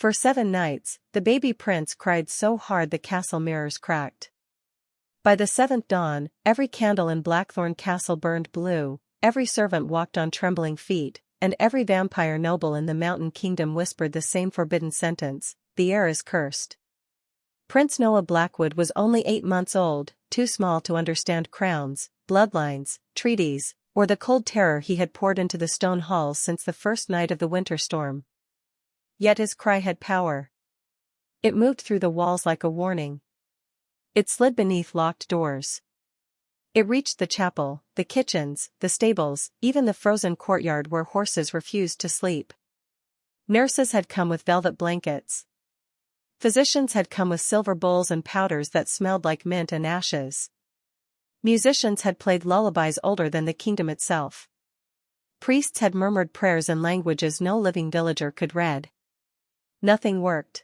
For 7 nights, the baby prince cried so hard the castle mirrors cracked. By the 7th dawn, every candle in Blackthorn Castle burned blue, every servant walked on trembling feet, and every vampire noble in the Mountain Kingdom whispered the same forbidden sentence: the air is cursed. Prince Noah Blackwood was only 8 months old, too small to understand crowns, bloodlines, treaties, or the cold terror he had poured into the stone halls since the first night of the winter storm. Yet his cry had power. It moved through the walls like a warning. It slid beneath locked doors. It reached the chapel, the kitchens, the stables, even the frozen courtyard where horses refused to sleep. Nurses had come with velvet blankets. Physicians had come with silver bowls and powders that smelled like mint and ashes. Musicians had played lullabies older than the kingdom itself. Priests had murmured prayers in languages no living villager could read. Nothing worked.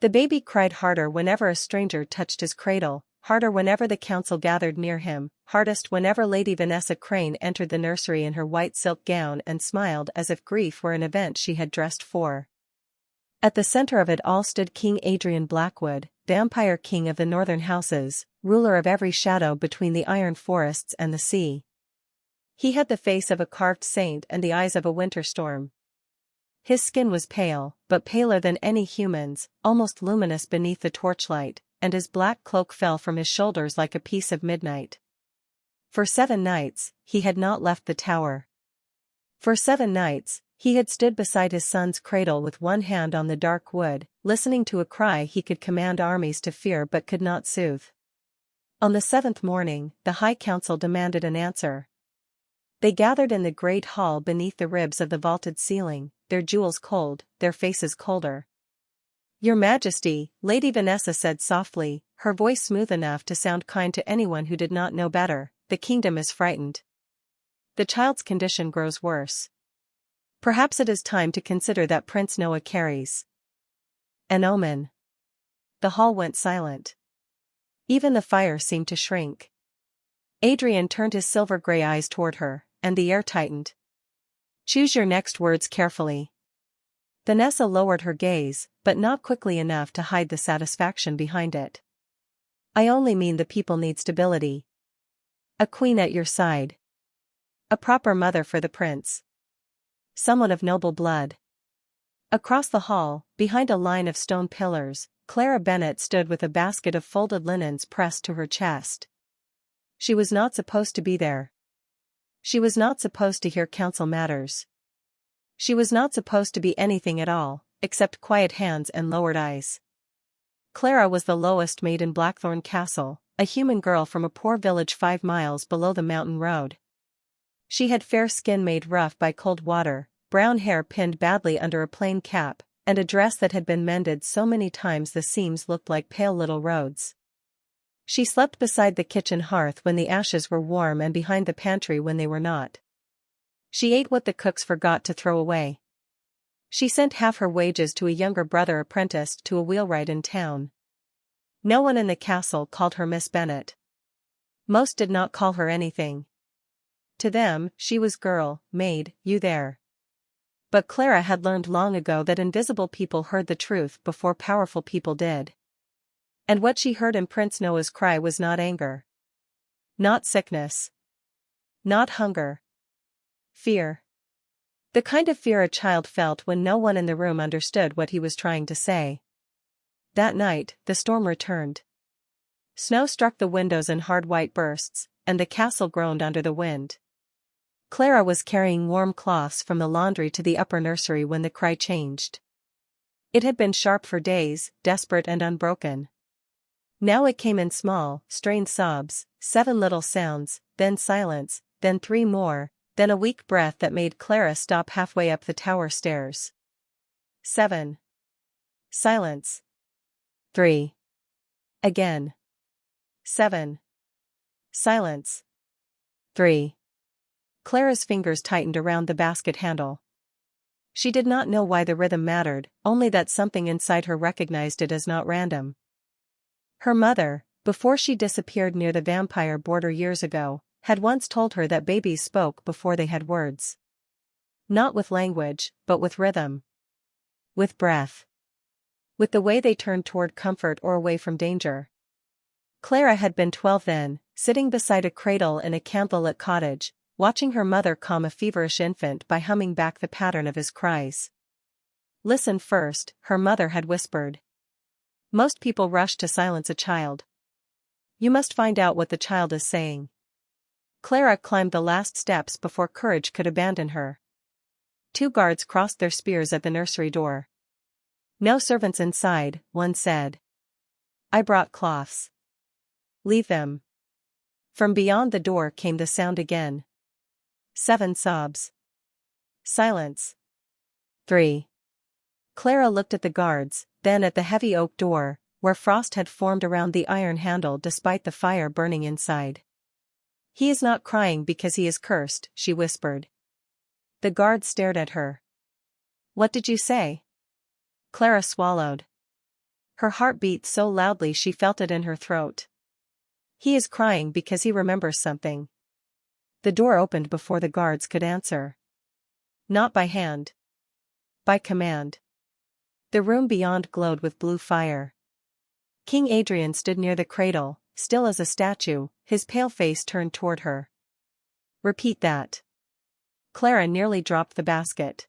The baby cried harder whenever a stranger touched his cradle, harder whenever the council gathered near him, hardest whenever Lady Vanessa Crane entered the nursery in her white silk gown and smiled as if grief were an event she had dressed for. At the center of it all stood King Adrian Blackwood, vampire king of the northern houses, ruler of every shadow between the iron forests and the sea. He had the face of a carved saint and the eyes of a winter storm. His skin was pale, but paler than any human's, almost luminous beneath the torchlight, and his black cloak fell from his shoulders like a piece of midnight. For 7 nights, he had not left the tower. For 7 nights, he had stood beside his son's cradle with one hand on the dark wood, listening to a cry he could command armies to fear but could not soothe. On the 7th morning, the High Council demanded an answer. They gathered in the great hall beneath the ribs of the vaulted ceiling, their jewels cold, their faces colder. "Your Majesty," Lady Vanessa said softly, her voice smooth enough to sound kind to anyone who did not know better, "the kingdom is frightened. The child's condition grows worse. Perhaps it is time to consider that Prince Noah carries an omen." The hall went silent. Even the fire seemed to shrink. Adrian turned his silver-gray eyes toward her, and the air tightened. "Choose your next words carefully." Vanessa lowered her gaze, but not quickly enough to hide the satisfaction behind it. "I only mean the people need stability. A queen at your side. A proper mother for the prince. Someone of noble blood." Across the hall, behind a line of stone pillars, Clara Bennett stood with a basket of folded linens pressed to her chest. She was not supposed to be there. She was not supposed to hear council matters. She was not supposed to be anything at all, except quiet hands and lowered eyes. Clara was the lowest maid in Blackthorn Castle, a human girl from a poor village 5 miles below the mountain road. She had fair skin made rough by cold water, brown hair pinned badly under a plain cap, and a dress that had been mended so many times the seams looked like pale little roads. She slept beside the kitchen hearth when the ashes were warm and behind the pantry when they were not. She ate what the cooks forgot to throw away. She sent half her wages to a younger brother apprenticed to a wheelwright in town. No one in the castle called her Miss Bennet. Most did not call her anything. To them, she was girl, maid, you there. But Clara had learned long ago that invisible people heard the truth before powerful people did. And what she heard in Prince Noah's cry was not anger. Not sickness. Not hunger. Fear. The kind of fear a child felt when no one in the room understood what he was trying to say. That night, the storm returned. Snow struck the windows in hard white bursts, and the castle groaned under the wind. Clara was carrying warm cloths from the laundry to the upper nursery when the cry changed. It had been sharp for days, desperate and unbroken. Now it came in small, strained sobs, 7 little sounds, then silence, then 3 more, then a weak breath that made Clara stop halfway up the tower stairs. 7. Silence. 3. Again. 7. Silence. 3. Clara's fingers tightened around the basket handle. She did not know why the rhythm mattered, only that something inside her recognized it as not random. Her mother, before she disappeared near the vampire border years ago, had once told her that babies spoke before they had words. Not with language, but with rhythm. With breath. with the way they turned toward comfort or away from danger. Clara had been 12 then, sitting beside a cradle in a candlelit cottage, watching her mother calm a feverish infant by humming back the pattern of his cries. "Listen first," her mother had whispered. "Most people rush to silence a child. You must find out what the child is saying." Clara climbed the last steps before courage could abandon her. 2 guards crossed their spears at the nursery door. "No servants inside," one said. "I brought cloths." "Leave them." From beyond the door came the sound again. 7 sobs. Silence. 3. Clara looked at the guards, then at the heavy oak door, where frost had formed around the iron handle despite the fire burning inside. "He is not crying because he is cursed," she whispered. The guard stared at her. "What did you say?" Clara swallowed. Her heart beat so loudly she felt it in her throat. "He is crying because he remembers something." The door opened before the guards could answer. Not by hand. By command. The room beyond glowed with blue fire. King Adrian stood near the cradle, still as a statue, his pale face turned toward her. "Repeat that." Clara nearly dropped the basket.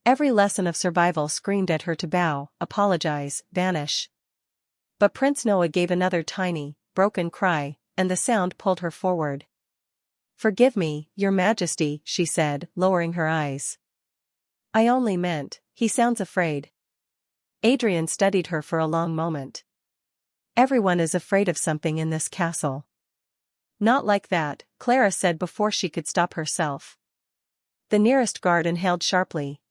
Every lesson of survival screamed at her to bow, apologize, vanish. But Prince Noah gave another tiny, broken cry, and the sound pulled her forward. "Forgive me, Your Majesty," she said, lowering her eyes. "I only meant, he sounds afraid." Adrian studied her for a long moment. "Everyone is afraid of something in this castle." "Not like that," Clara said before she could stop herself. The nearest guard inhaled sharply.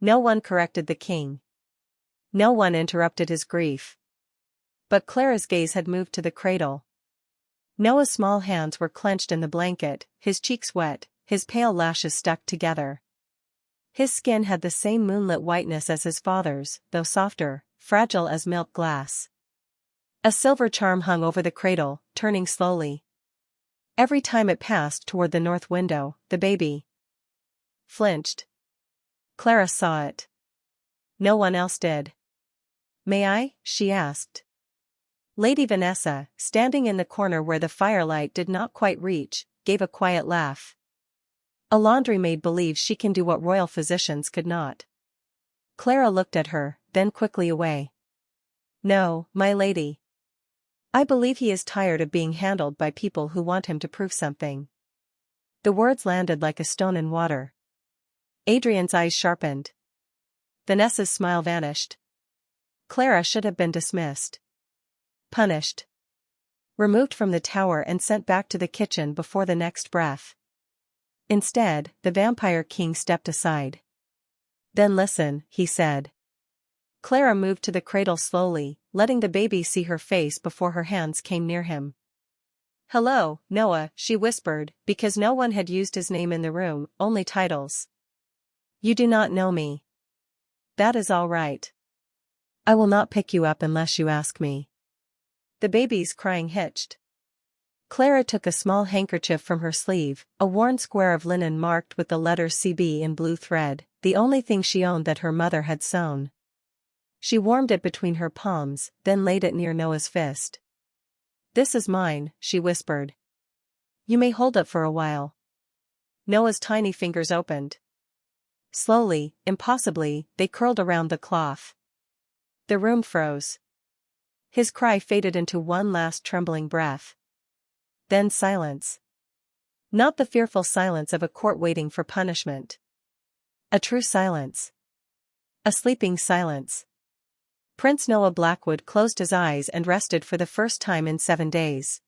No one corrected the king. No one interrupted his grief. But Clara's gaze had moved to the cradle. Noah's small hands were clenched in the blanket, his cheeks wet, his pale lashes stuck together. His skin had the same moonlit whiteness as his father's, though softer, fragile as milk glass. A silver charm hung over the cradle, turning slowly. Every time it passed toward the north window, the baby flinched. Clara saw it. No one else did. "May I?" she asked. Lady Vanessa, standing in the corner where the firelight did not quite reach, gave a quiet laugh. "A laundry maid believes she can do what royal physicians could not." Clara looked at her, then quickly away. "No, my lady. I believe he is tired of being handled by people who want him to prove something." The words landed like a stone in water. Adrian's eyes sharpened. Vanessa's smile vanished. Clara should have been dismissed. Punished. Removed from the tower and sent back to the kitchen before the next breath. Instead, the vampire king stepped aside. "Then listen," he said. Clara moved to the cradle slowly, letting the baby see her face before her hands came near him. "Hello, Noah," she whispered, because no one had used his name in the room, only titles. "You do not know me. That is all right. I will not pick you up unless you ask me." The baby's crying hitched. Clara took a small handkerchief from her sleeve, a worn square of linen marked with the letter CB in blue thread, the only thing she owned that her mother had sewn. She warmed it between her palms, then laid it near Noah's fist. "This is mine," she whispered. "You may hold it for a while." Noah's tiny fingers opened. Slowly, impossibly, they curled around the cloth. The room froze. His cry faded into one last trembling breath. Then silence. Not the fearful silence of a court waiting for punishment. A true silence. A sleeping silence. Prince Noah Blackwood closed his eyes and rested for the first time in 7 days.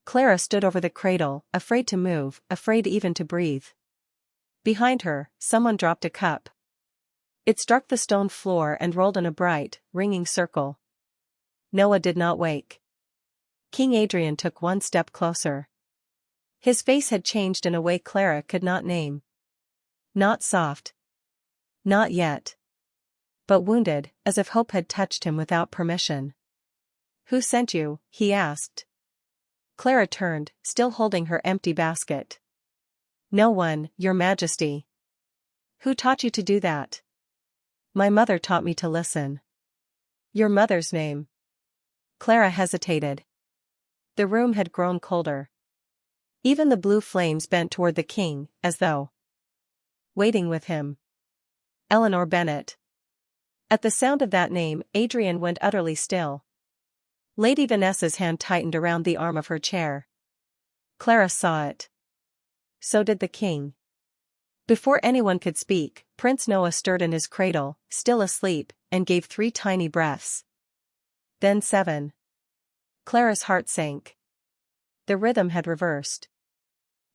Clara stood over the cradle, afraid to move, afraid even to breathe. Behind her, someone dropped a cup. It struck the stone floor and rolled in a bright, ringing circle. Noah did not wake. King Adrian took one step closer. His face had changed in a way Clara could not name. Not soft. Not yet. But wounded, as if hope had touched him without permission. "Who sent you?" he asked. Clara turned, still holding her empty basket. "No one, Your Majesty." "Who taught you to do that?" "My mother taught me to listen." Your mother's name. Clara hesitated. The room had grown colder. Even the blue flames bent toward the king, as though waiting with him. Eleanor Bennet. At the sound of that name, Adrian went utterly still. Lady Vanessa's hand tightened around the arm of her chair. Clara saw it. So did the king. Before anyone could speak, Prince Noah stirred in his cradle, still asleep, and gave 3 tiny breaths. Then 7. Clara's heart sank. The rhythm had reversed.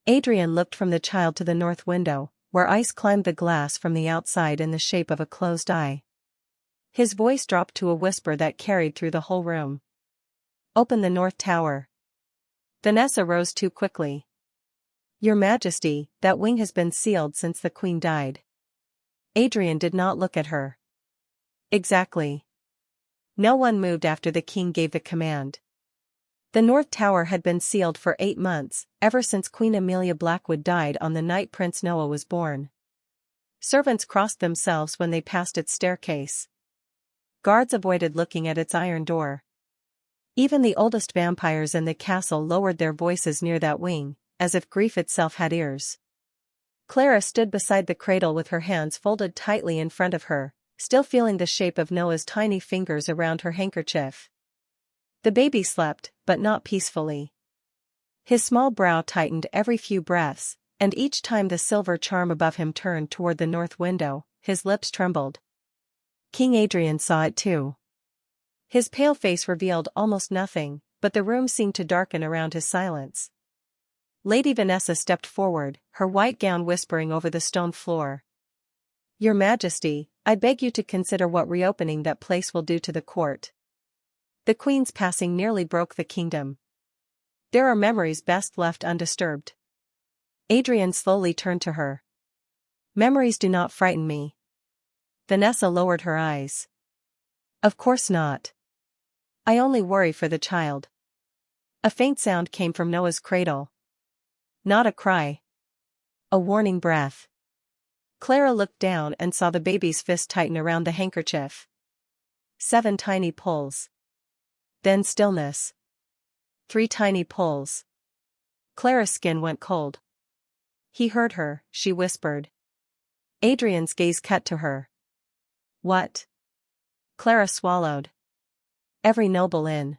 Adrian looked from the child to the north window, where ice climbed the glass from the outside in the shape of a closed eye. His voice dropped to a whisper that carried through the whole room. Open the north tower. Vanessa rose too quickly. Your Majesty, that wing has been sealed since the Queen died. Adrian did not look at her. Exactly. No one moved after the king gave the command. The North Tower had been sealed for 8 months, ever since Queen Amelia Blackwood died on the night Prince Noah was born. Servants crossed themselves when they passed its staircase. Guards avoided looking at its iron door. Even the oldest vampires in the castle lowered their voices near that wing, as if grief itself had ears. Clara stood beside the cradle with her hands folded tightly in front of her, still feeling the shape of Noah's tiny fingers around her handkerchief. The baby slept, but not peacefully. His small brow tightened every few breaths, and each time the silver charm above him turned toward the north window, his lips trembled. King Adrian saw it too. His pale face revealed almost nothing, but the room seemed to darken around his silence. Lady Vanessa stepped forward, her white gown whispering over the stone floor. Your Majesty, I beg you to consider what reopening that place will do to the court. The Queen's passing nearly broke the kingdom. There are memories best left undisturbed. Adrian slowly turned to her. Memories do not frighten me. Vanessa lowered her eyes. Of course not. I only worry for the child. A faint sound came from Noah's cradle. Not a cry. A warning breath. Clara looked down and saw the baby's fist tighten around the handkerchief. 7 tiny pulls. Then stillness. 3 tiny pulls. Clara's skin went cold. He heard her, she whispered. Adrian's gaze cut to her. What? Clara swallowed. Every noble in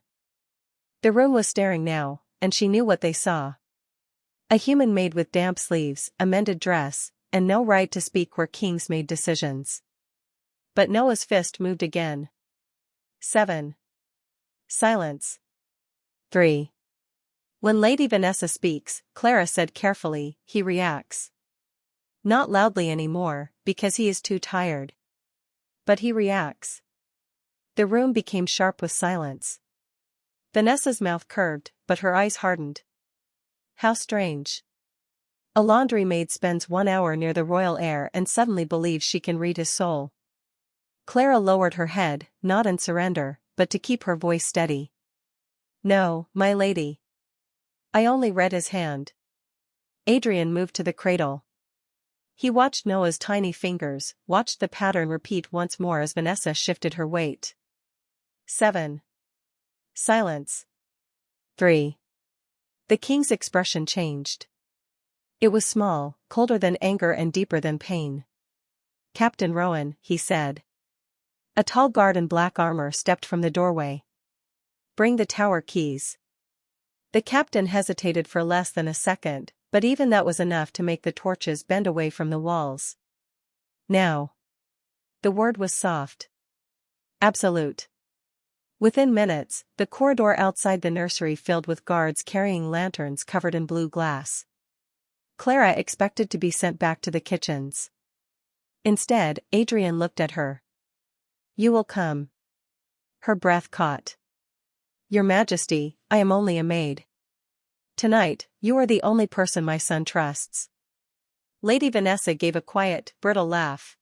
the room was staring now, and she knew what they saw. A human maid with damp sleeves, a mended dress, and no right to speak where kings made decisions. But Noah's fist moved again. 7. Silence. 3. When Lady Vanessa speaks, Clara said carefully, he reacts. Not loudly anymore, because he is too tired. But he reacts. The room became sharp with silence. Vanessa's mouth curved, but her eyes hardened. How strange. A laundry maid spends 1 hour near the royal heir and suddenly believes she can read his soul. Clara lowered her head, not in surrender, but to keep her voice steady. No, my lady. I only read his hand. Adrian moved to the cradle. He watched Noah's tiny fingers, watched the pattern repeat once more as Vanessa shifted her weight. 7. Silence. 3. The king's expression changed. It was small, colder than anger and deeper than pain. Captain Rowan, he said. A tall guard in black armor stepped from the doorway. Bring the tower keys. The captain hesitated for less than a second, but even that was enough to make the torches bend away from the walls. Now. The word was soft. Absolute. Within minutes, the corridor outside the nursery filled with guards carrying lanterns covered in blue glass. Clara expected to be sent back to the kitchens. Instead, Adrian looked at her. You will come. Her breath caught. Your Majesty, I am only a maid. Tonight, you are the only person my son trusts. Lady Vanessa gave a quiet, brittle laugh.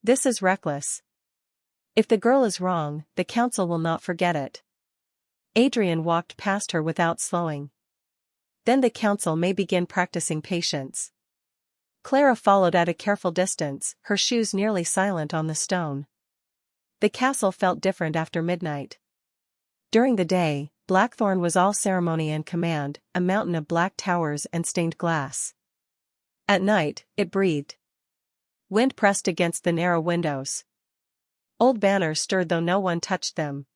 This is reckless. If the girl is wrong, the council will not forget it. Adrian walked past her without slowing. Then the council may begin practicing patience. Clara followed at a careful distance, her shoes nearly silent on the stone. The castle felt different after midnight. During the day, Blackthorn was all ceremony and command, a mountain of black towers and stained glass. At night, it breathed. Wind pressed against the narrow windows. Old banners stirred though no one touched them.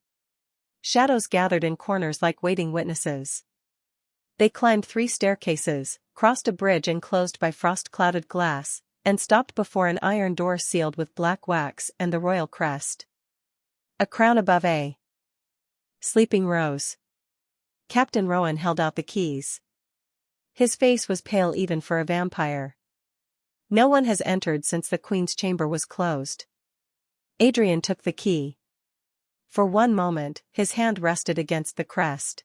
Shadows gathered in corners like waiting witnesses. They climbed 3 staircases, crossed a bridge enclosed by frost-clouded glass, and stopped before an iron door sealed with black wax and the royal crest. A crown above a sleeping rose. Captain Rowan held out the keys. His face was pale even for a vampire. No one has entered since the Queen's chamber was closed. Adrian took the key. For one moment, his hand rested against the crest.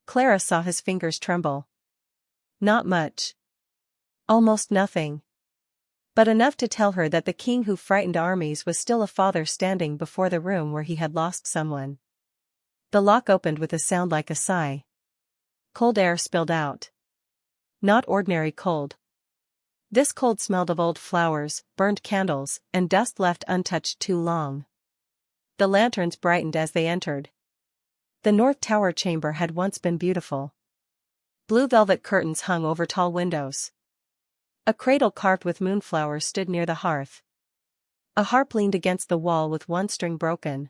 Clara saw his fingers tremble. Not much. Almost nothing. But enough to tell her that the king who frightened armies was still a father standing before the room where he had lost someone. The lock opened with a sound like a sigh. Cold air spilled out. Not ordinary cold. This cold smelled of old flowers, burned candles, and dust left untouched too long. The lanterns brightened as they entered. The North Tower chamber had once been beautiful. Blue velvet curtains hung over tall windows. A cradle carved with moonflowers stood near the hearth. A harp leaned against the wall with one string broken.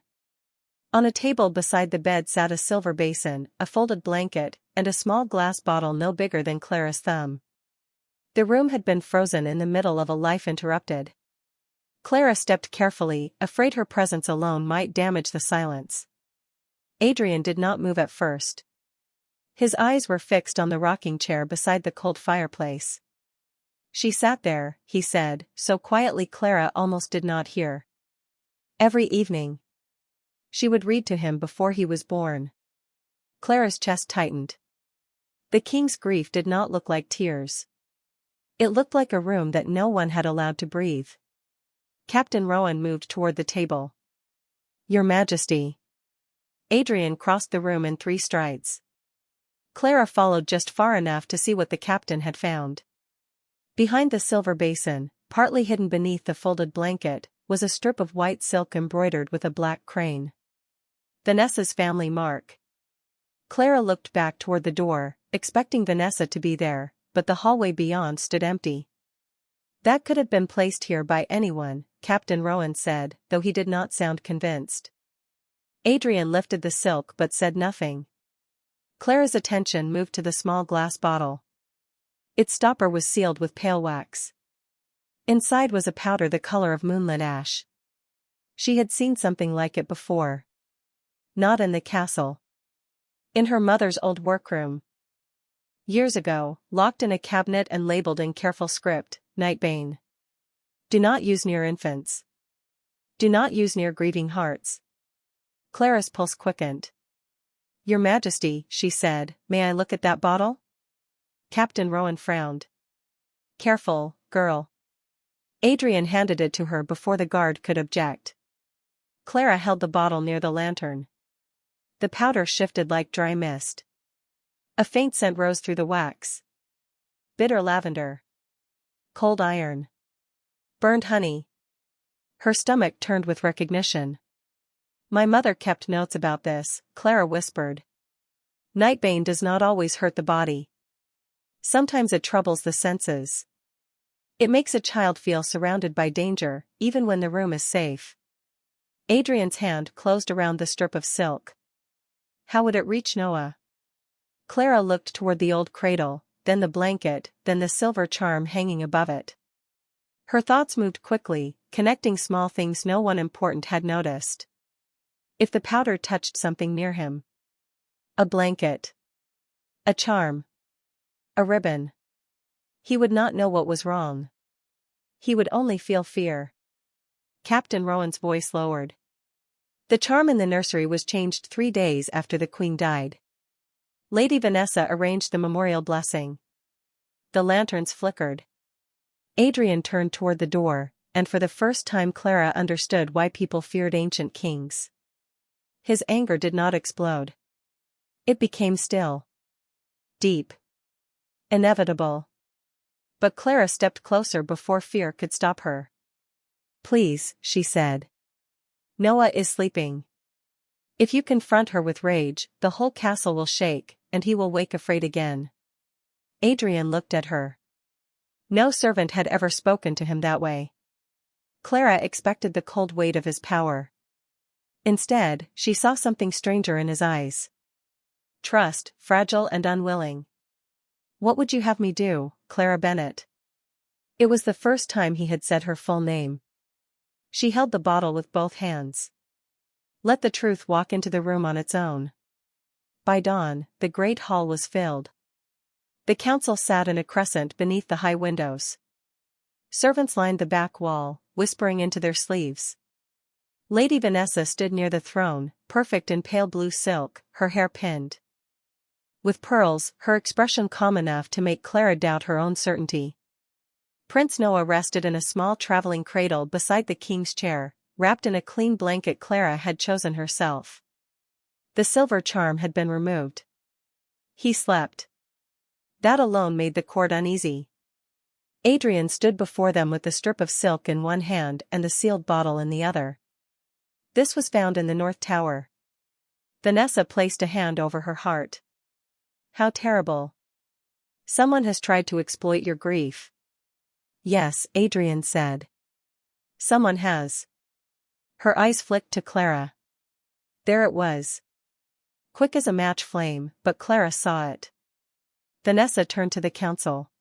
On a table beside the bed sat a silver basin, a folded blanket, and a small glass bottle no bigger than Clara's thumb. The room had been frozen in the middle of a life interrupted. Clara stepped carefully, afraid her presence alone might damage the silence. Adrian did not move at first. His eyes were fixed on the rocking chair beside the cold fireplace. She sat there, he said, so quietly Clara almost did not hear. Every evening. She would read to him before he was born. Clara's chest tightened. The king's grief did not look like tears. It looked like a room that no one had allowed to breathe. Captain Rowan moved toward the table. Your Majesty. Adrian crossed the room in 3 strides. Clara followed just far enough to see what the captain had found. Behind the silver basin, partly hidden beneath the folded blanket, was a strip of white silk embroidered with a black crane. Vanessa's family mark. Clara looked back toward the door, expecting Vanessa to be there, but the hallway beyond stood empty. That could have been placed here by anyone, Captain Rowan said, though he did not sound convinced. Adrian lifted the silk but said nothing. Clara's attention moved to the small glass bottle. Its stopper was sealed with pale wax. Inside was a powder the color of moonlit ash. She had seen something like it before. Not in the castle. In her mother's old workroom. Years ago, locked in a cabinet and labeled in careful script, Nightbane. Do not use near infants. Do not use near grieving hearts. Clara's pulse quickened. Your Majesty, she said, may I look at that bottle? Captain Rowan frowned. Careful, girl. Adrian handed it to her before the guard could object. Clara held the bottle near the lantern. The powder shifted like dry mist. A faint scent rose through the wax. Bitter lavender. Cold iron. Burned honey. Her stomach turned with recognition. My mother kept notes about this, Clara whispered. Nightbane does not always hurt the body. Sometimes it troubles the senses. It makes a child feel surrounded by danger, even when the room is safe. Adrian's hand closed around the strip of silk. How would it reach Noah? Clara looked toward the old cradle, then the blanket, then the silver charm hanging above it. Her thoughts moved quickly, connecting small things no one important had noticed. If the powder touched something near him. A blanket. A charm. A ribbon. He would not know what was wrong. He would only feel fear. Captain Rowan's voice lowered. The charm in the nursery was changed 3 days after the Queen died. Lady Vanessa arranged the memorial blessing. The lanterns flickered. Adrian turned toward the door, and for the first time Clara understood why people feared ancient kings. His anger did not explode. It became still. Deep. Inevitable. But Clara stepped closer before fear could stop her. Please, she said. Noah is sleeping. If you confront her with rage, the whole castle will shake, and he will wake afraid again. Adrian looked at her. No servant had ever spoken to him that way. Clara expected the cold weight of his power. Instead, she saw something stranger in his eyes. Trust, fragile and unwilling. What would you have me do, Clara Bennett? It was the first time he had said her full name. She held the bottle with both hands. Let the truth walk into the room on its own. By dawn, the great hall was filled. The council sat in a crescent beneath the high windows. Servants lined the back wall, whispering into their sleeves. Lady Vanessa stood near the throne, perfect in pale blue silk, her hair pinned with pearls, her expression calm enough to make Clara doubt her own certainty. Prince Noah rested in a small traveling cradle beside the king's chair, wrapped in a clean blanket Clara had chosen herself. The silver charm had been removed. He slept. That alone made the court uneasy. Adrian stood before them with the strip of silk in one hand and the sealed bottle in the other. This was found in the North Tower. Vanessa placed a hand over her heart. How terrible. Someone has tried to exploit your grief. Yes, Adrian said. Someone has. Her eyes flicked to Clara. There it was. Quick as a match flame, but Clara saw it. Vanessa turned to the council.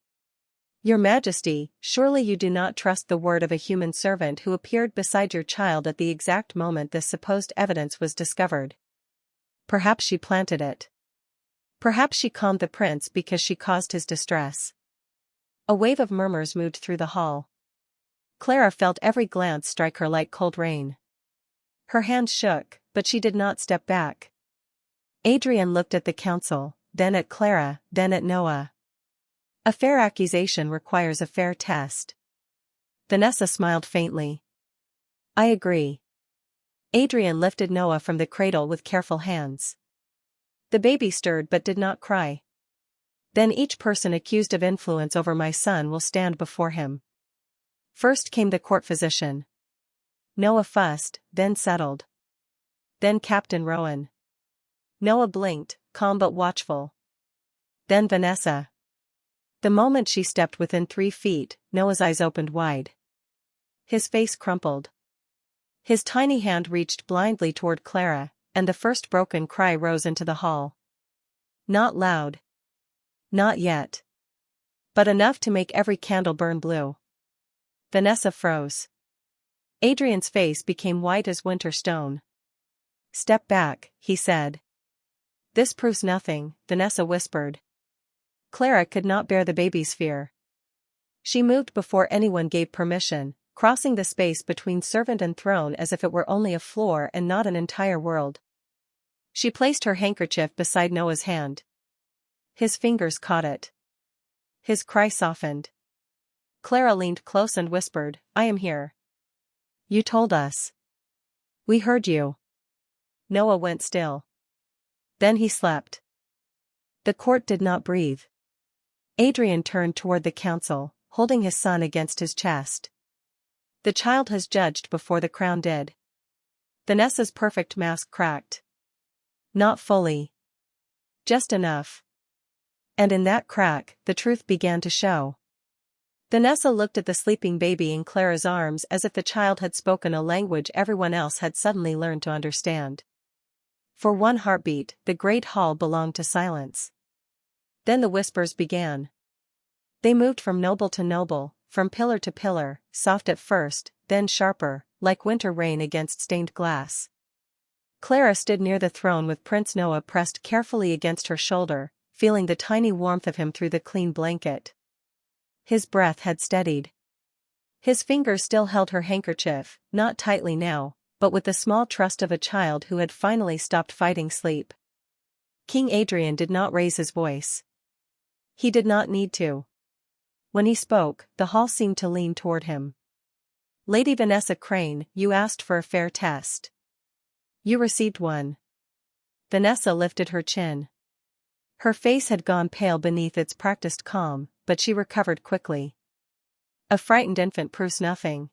Your Majesty, surely you do not trust the word of a human servant who appeared beside your child at the exact moment this supposed evidence was discovered. Perhaps she planted it. Perhaps she calmed the prince because she caused his distress. A wave of murmurs moved through the hall. Clara felt every glance strike her like cold rain. Her hands shook, but she did not step back. Adrian looked at the council, then at Clara, then at Noah. A fair accusation requires a fair test. Vanessa smiled faintly. I agree. Adrian lifted Noah from the cradle with careful hands. The baby stirred but did not cry. Then each person accused of influence over my son will stand before him. First came the court physician. Noah fussed, then settled. Then Captain Rowan. Noah blinked, calm but watchful. Then Vanessa. The moment she stepped within 3 feet, Noah's eyes opened wide. His face crumpled. His tiny hand reached blindly toward Clara, and the first broken cry rose into the hall. Not loud. Not yet. But enough to make every candle burn blue. Vanessa froze. Adrian's face became white as winter stone. Step back, he said. This proves nothing, Vanessa whispered. Clara could not bear the baby's fear. She moved before anyone gave permission, crossing the space between servant and throne as if it were only a floor and not an entire world. She placed her handkerchief beside Noah's hand. His fingers caught it. His cry softened. Clara leaned close and whispered, I am here. You told us. We heard you. Noah went still. Then he slept. The court did not breathe. Adrian turned toward the council, holding his son against his chest. The child has judged before the crown did. Vanessa's perfect mask cracked. Not fully. Just enough. And in that crack, the truth began to show. Vanessa looked at the sleeping baby in Clara's arms as if the child had spoken a language everyone else had suddenly learned to understand. For one heartbeat, the great hall belonged to silence. Then the whispers began. They moved from noble to noble, from pillar to pillar, soft at first, then sharper, like winter rain against stained glass. Clara stood near the throne with Prince Noah pressed carefully against her shoulder, feeling the tiny warmth of him through the clean blanket. His breath had steadied. His fingers still held her handkerchief, not tightly now, but with the small trust of a child who had finally stopped fighting sleep. King Adrian did not raise his voice. He did not need to. When he spoke, the hall seemed to lean toward him. Lady Vanessa Crane, you asked for a fair test. You received one. Vanessa lifted her chin. Her face had gone pale beneath its practiced calm, but she recovered quickly. A frightened infant proves nothing.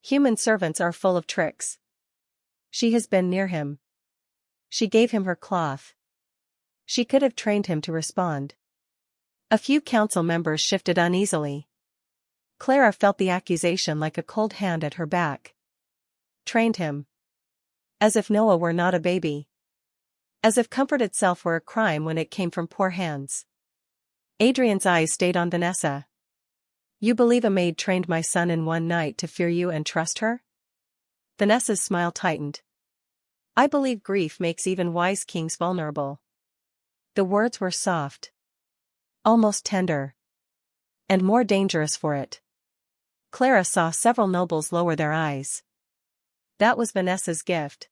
Human servants are full of tricks. She has been near him. She gave him her cloth. She could have trained him to respond. A few council members shifted uneasily. Clara felt the accusation like a cold hand at her back. Trained him. As if Noah were not a baby. As if comfort itself were a crime when it came from poor hands. Adrian's eyes stayed on Vanessa. You believe a maid trained my son in one night to fear you and trust her? Vanessa's smile tightened. I believe grief makes even wise kings vulnerable. The words were soft. Almost tender. And more dangerous for it. Clara saw several nobles lower their eyes. That was Vanessa's gift.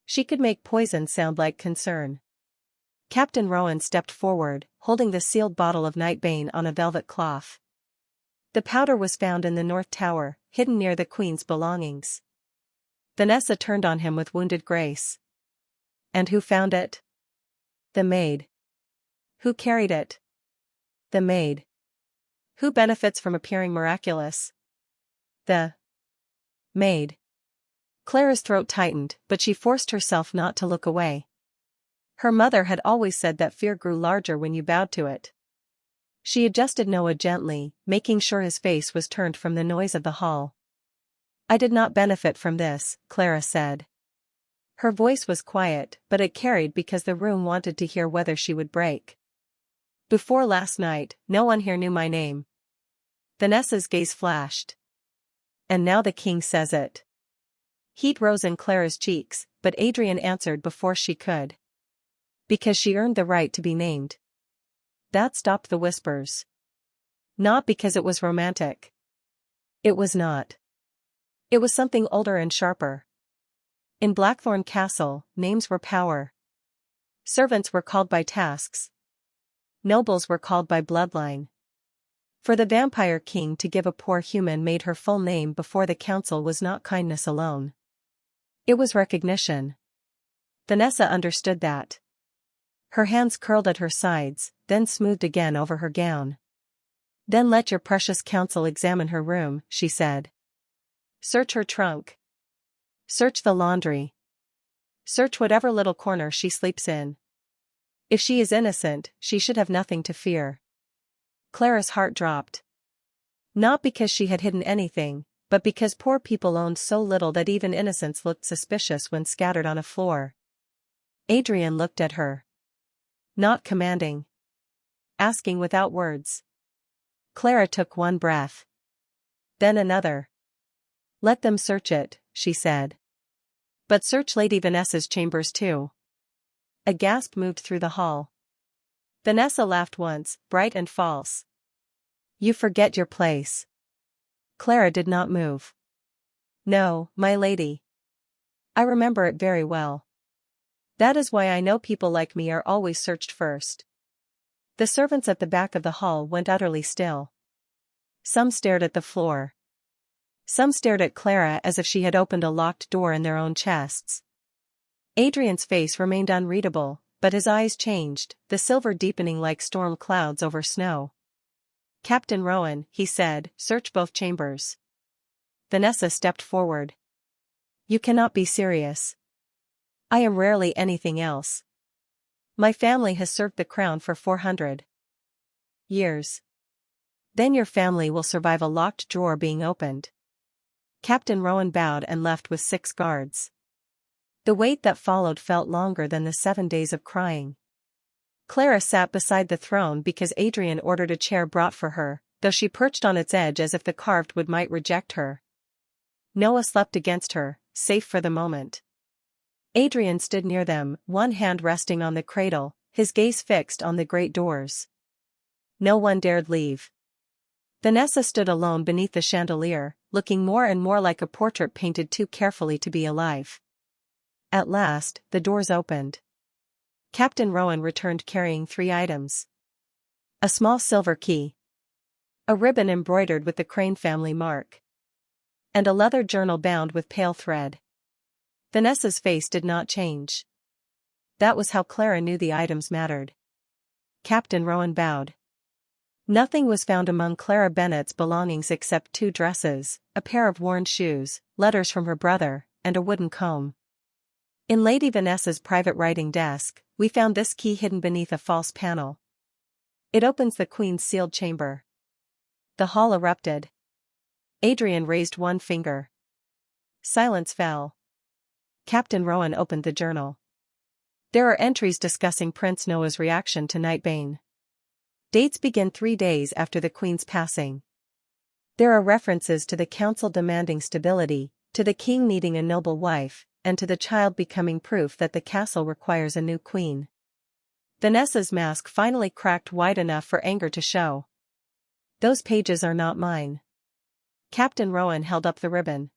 She could make poison sound like concern. Captain Rowan stepped forward, holding the sealed bottle of nightbane on a velvet cloth. The powder was found in the North Tower, hidden near the Queen's belongings. Vanessa turned on him with wounded grace. And who found it? The maid. Who carried it? The maid. Who benefits from appearing miraculous? The maid. Clara's throat tightened, but she forced herself not to look away. Her mother had always said that fear grew larger when you bowed to it. She adjusted Noah gently, making sure his face was turned from the noise of the hall. I did not benefit from this, Clara said. Her voice was quiet, but it carried because the room wanted to hear whether she would break. Before last night, no one here knew my name. Vanessa's gaze flashed. And now the king says it. Heat rose in Clara's cheeks, but Adrian answered before she could. Because she earned the right to be named. That stopped the whispers. Not because it was romantic. It was not. It was something older and sharper. In Blackthorn Castle, names were power. Servants were called by tasks. Nobles were called by bloodline. For the vampire king to give a poor human maid her full name before the council was not kindness alone. It was recognition. Vanessa understood that. Her hands curled at her sides, then smoothed again over her gown. Then let your precious counsel examine her room, she said. Search her trunk. Search the laundry. Search whatever little corner she sleeps in. If she is innocent, she should have nothing to fear. Clara's heart dropped. Not because she had hidden anything, but because poor people owned so little that even innocence looked suspicious when scattered on a floor. Adrian looked at her. Not commanding. Asking without words. Clara took one breath. Then another. Let them search it, she said. But search Lady Vanessa's chambers too. A gasp moved through the hall. Vanessa laughed once, bright and false. You forget your place. Clara did not move. No, my lady. I remember it very well. That is why I know people like me are always searched first. The servants at the back of the hall went utterly still. Some stared at the floor. Some stared at Clara as if she had opened a locked door in their own chests. Adrian's face remained unreadable, but his eyes changed, the silver deepening like storm clouds over snow. Captain Rowan, he said, search both chambers. Vanessa stepped forward. You cannot be serious. I am rarely anything else. My family has served the crown for 400 years. Then your family will survive a locked drawer being opened. Captain Rowan bowed and left with 6 guards. The wait that followed felt longer than the 7 days of crying. Clara sat beside the throne because Adrian ordered a chair brought for her, though she perched on its edge as if the carved wood might reject her. Noah slept against her, safe for the moment. Adrian stood near them, one hand resting on the cradle, his gaze fixed on the great doors. No one dared leave. Vanessa stood alone beneath the chandelier, looking more and more like a portrait painted too carefully to be alive. At last, the doors opened. Captain Rowan returned carrying 3 items. A small silver key. A ribbon embroidered with the Crane family mark. And a leather journal bound with pale thread. Vanessa's face did not change. That was how Clara knew the items mattered. Captain Rowan bowed. Nothing was found among Clara Bennett's belongings except 2 dresses, a pair of worn shoes, letters from her brother, and a wooden comb. In Lady Vanessa's private writing desk, we found this key hidden beneath a false panel. It opens the Queen's sealed chamber. The hall erupted. Adrian raised one finger. Silence fell. Captain Rowan opened the journal. There are entries discussing Prince Noah's reaction to Nightbane. Dates begin 3 days after the Queen's passing. There are references to the council demanding stability, to the king needing a noble wife, and to the child becoming proof that the castle requires a new queen. Vanessa's mask finally cracked wide enough for anger to show. Those pages are not mine. Captain Rowan held up the ribbon.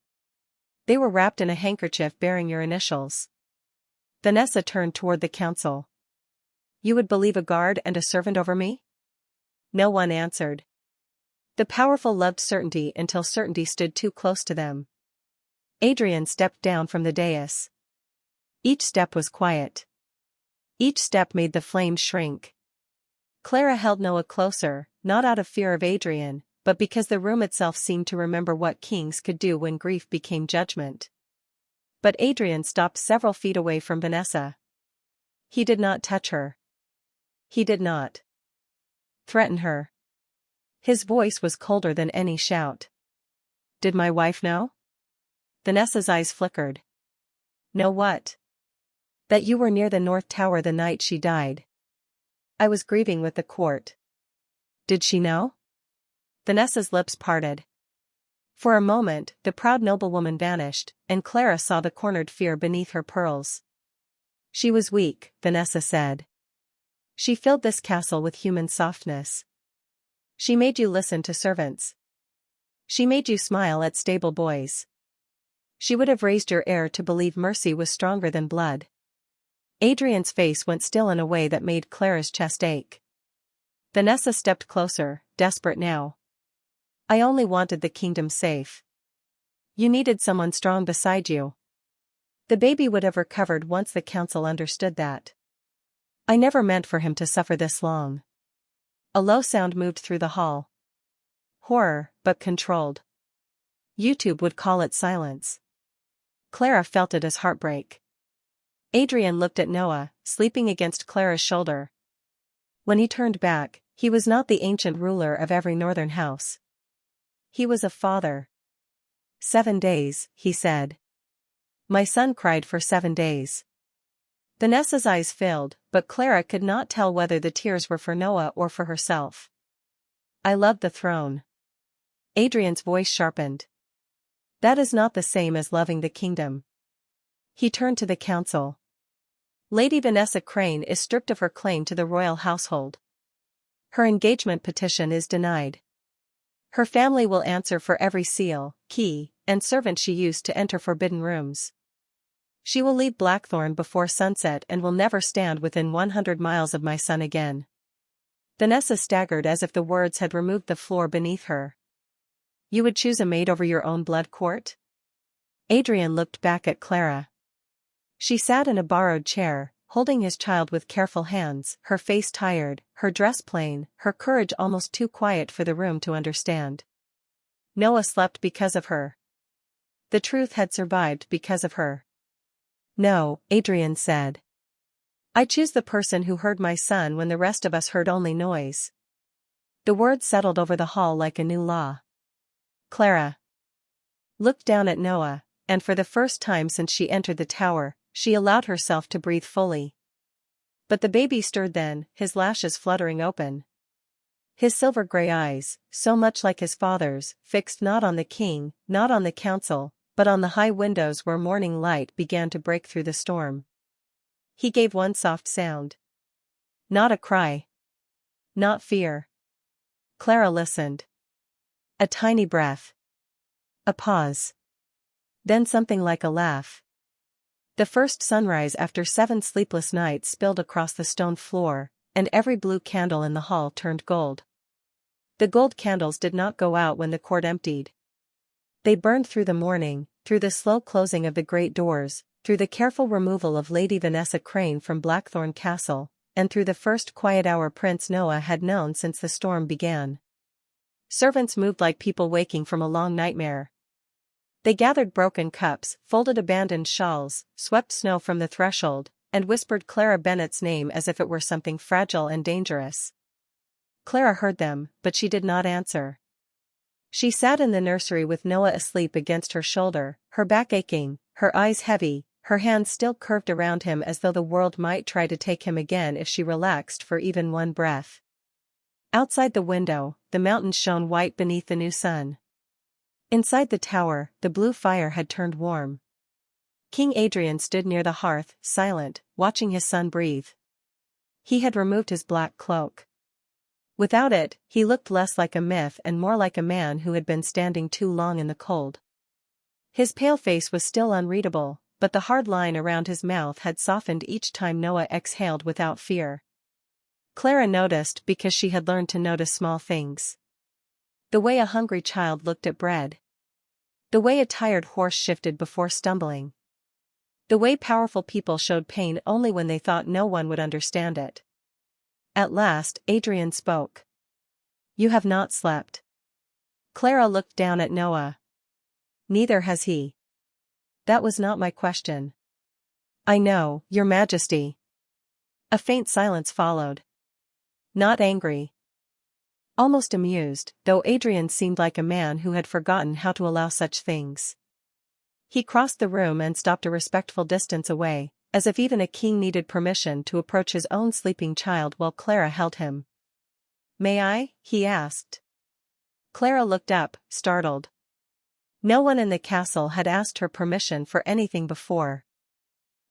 They were wrapped in a handkerchief bearing your initials. Vanessa turned toward the council. You would believe a guard and a servant over me? No one answered. The powerful loved certainty until certainty stood too close to them. Adrian stepped down from the dais. Each step was quiet. Each step made the flames shrink. Clara held Noah closer, not out of fear of Adrian, but because the room itself seemed to remember what kings could do when grief became judgment. But Adrian stopped several feet away from Vanessa. He did not touch her. He did not threaten her. His voice was colder than any shout. Did my wife know? Vanessa's eyes flickered. Know what? That you were near the North Tower the night she died. I was grieving with the court. Did she know? Vanessa's lips parted. For a moment, the proud noblewoman vanished, and Clara saw the cornered fear beneath her pearls. She was weak, Vanessa said. She filled this castle with human softness. She made you listen to servants. She made you smile at stable boys. She would have raised your heir to believe mercy was stronger than blood. Adrian's face went still in a way that made Clara's chest ache. Vanessa stepped closer, desperate now. I only wanted the kingdom safe. You needed someone strong beside you. The baby would have recovered once the council understood that. I never meant for him to suffer this long. A low sound moved through the hall. Horror, but controlled. YouTube would call it silence. Clara felt it as heartbreak. Adrian looked at Noah, sleeping against Clara's shoulder. When he turned back, he was not the ancient ruler of every northern house. He was a father. 7 days, he said. My son cried for 7 days. Vanessa's eyes filled, but Clara could not tell whether the tears were for Noah or for herself. I love the throne. Adrian's voice sharpened. That is not the same as loving the kingdom. He turned to the council. Lady Vanessa Crane is stripped of her claim to the royal household. Her engagement petition is denied. Her family will answer for every seal, key, and servant she used to enter forbidden rooms. She will leave Blackthorn before sunset and will never stand within 100 miles of my son again. Vanessa staggered as if the words had removed the floor beneath her. You would choose a maid over your own blood court? Adrian looked back at Clara. She sat in a borrowed chair, holding his child with careful hands, her face tired, her dress plain, her courage almost too quiet for the room to understand. Noah slept because of her. The truth had survived because of her. No, Adrian said. I choose the person who heard my son when the rest of us heard only noise. The words settled over the hall like a new law. Clara looked down at Noah, and for the first time since she entered the tower, she allowed herself to breathe fully. But the baby stirred then, his lashes fluttering open. His silver-gray eyes, so much like his father's, fixed not on the king, not on the council, but on the high windows where morning light began to break through the storm. He gave one soft sound. Not a cry. Not fear. Clara listened. A tiny breath. A pause. Then something like a laugh. The first sunrise after 7 sleepless nights spilled across the stone floor, and every blue candle in the hall turned gold. The gold candles did not go out when the court emptied. They burned through the morning, through the slow closing of the great doors, through the careful removal of Lady Vanessa Crane from Blackthorn Castle, and through the first quiet hour Prince Noah had known since the storm began. Servants moved like people waking from a long nightmare. They gathered broken cups, folded abandoned shawls, swept snow from the threshold, and whispered Clara Bennett's name as if it were something fragile and dangerous. Clara heard them, but she did not answer. She sat in the nursery with Noah asleep against her shoulder, her back aching, her eyes heavy, her hands still curved around him as though the world might try to take him again if she relaxed for even one breath. Outside the window, the mountains shone white beneath the new sun. Inside the tower, the blue fire had turned warm. King Adrian stood near the hearth, silent, watching his son breathe. He had removed his black cloak. Without it, he looked less like a myth and more like a man who had been standing too long in the cold. His pale face was still unreadable, but the hard line around his mouth had softened each time Noah exhaled without fear. Clara noticed because she had learned to notice small things. The way a hungry child looked at bread. The way a tired horse shifted before stumbling. The way powerful people showed pain only when they thought no one would understand it. At last, Adrian spoke. "You have not slept." Clara looked down at Noah. "Neither has he." "That was not my question." "I know, Your Majesty." A faint silence followed. Not angry. Almost amused, though Adrian seemed like a man who had forgotten how to allow such things. He crossed the room and stopped a respectful distance away, as if even a king needed permission to approach his own sleeping child while Clara held him. "May I?" he asked. Clara looked up, startled. No one in the castle had asked her permission for anything before.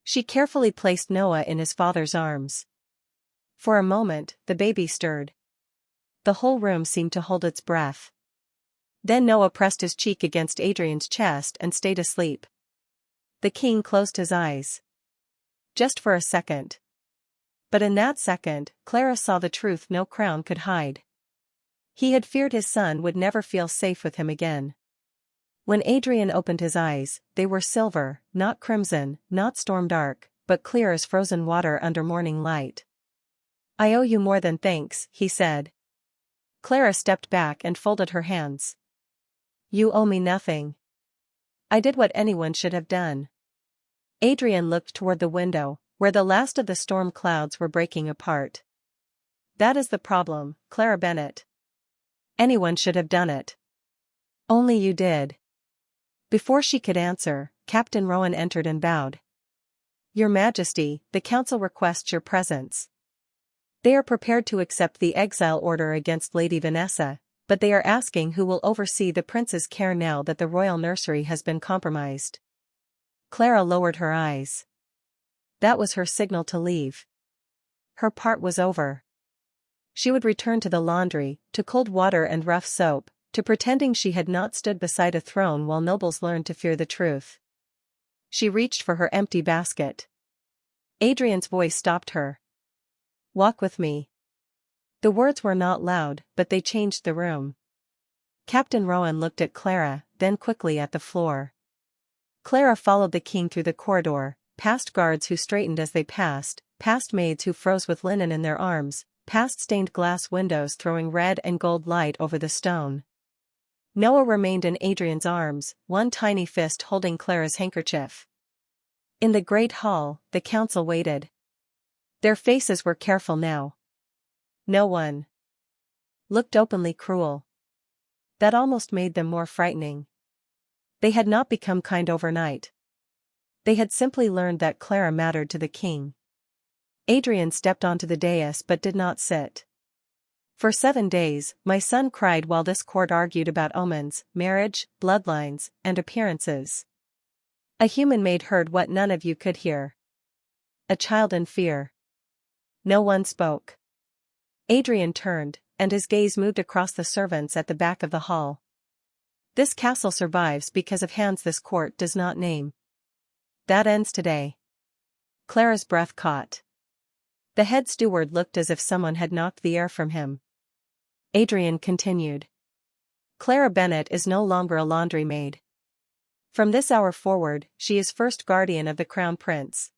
She carefully placed Noah in his father's arms. For a moment, the baby stirred. The whole room seemed to hold its breath. Then Noah pressed his cheek against Adrian's chest and stayed asleep. The king closed his eyes. Just for a second. But in that second, Clara saw the truth no crown could hide. He had feared his son would never feel safe with him again. When Adrian opened his eyes, they were silver, not crimson, not storm dark, but clear as frozen water under morning light. "I owe you more than thanks," he said. Clara stepped back and folded her hands. "You owe me nothing. I did what anyone should have done." Adrian looked toward the window, where the last of the storm clouds were breaking apart. "That is the problem, Clara Bennett. Anyone should have done it. Only you did." Before she could answer, Captain Rowan entered and bowed. "Your Majesty, the council requests your presence. They are prepared to accept the exile order against Lady Vanessa, but they are asking who will oversee the prince's care now that the royal nursery has been compromised." Clara lowered her eyes. That was her signal to leave. Her part was over. She would return to the laundry, to cold water and rough soap, to pretending she had not stood beside a throne while nobles learned to fear the truth. She reached for her empty basket. Adrian's voice stopped her. "Walk with me." The words were not loud, but they changed the room. Captain Rowan looked at Clara, then quickly at the floor. Clara followed the king through the corridor, past guards who straightened as they passed, past maids who froze with linen in their arms, past stained glass windows throwing red and gold light over the stone. Noah remained in Adrian's arms, one tiny fist holding Clara's handkerchief. In the great hall, the council waited. Their faces were careful now. No one looked openly cruel. That almost made them more frightening. They had not become kind overnight. They had simply learned that Clara mattered to the king. Adrian stepped onto the dais but did not sit. "For 7 days, my son cried while this court argued about omens, marriage, bloodlines, and appearances. A human maid heard what none of you could hear. A child in fear." No one spoke. Adrian turned, and his gaze moved across the servants at the back of the hall. "This castle survives because of hands this court does not name. That ends today." Clara's breath caught. The head steward looked as if someone had knocked the air from him. Adrian continued. "Clara Bennett is no longer a laundry maid. From this hour forward, she is first guardian of the crown prince.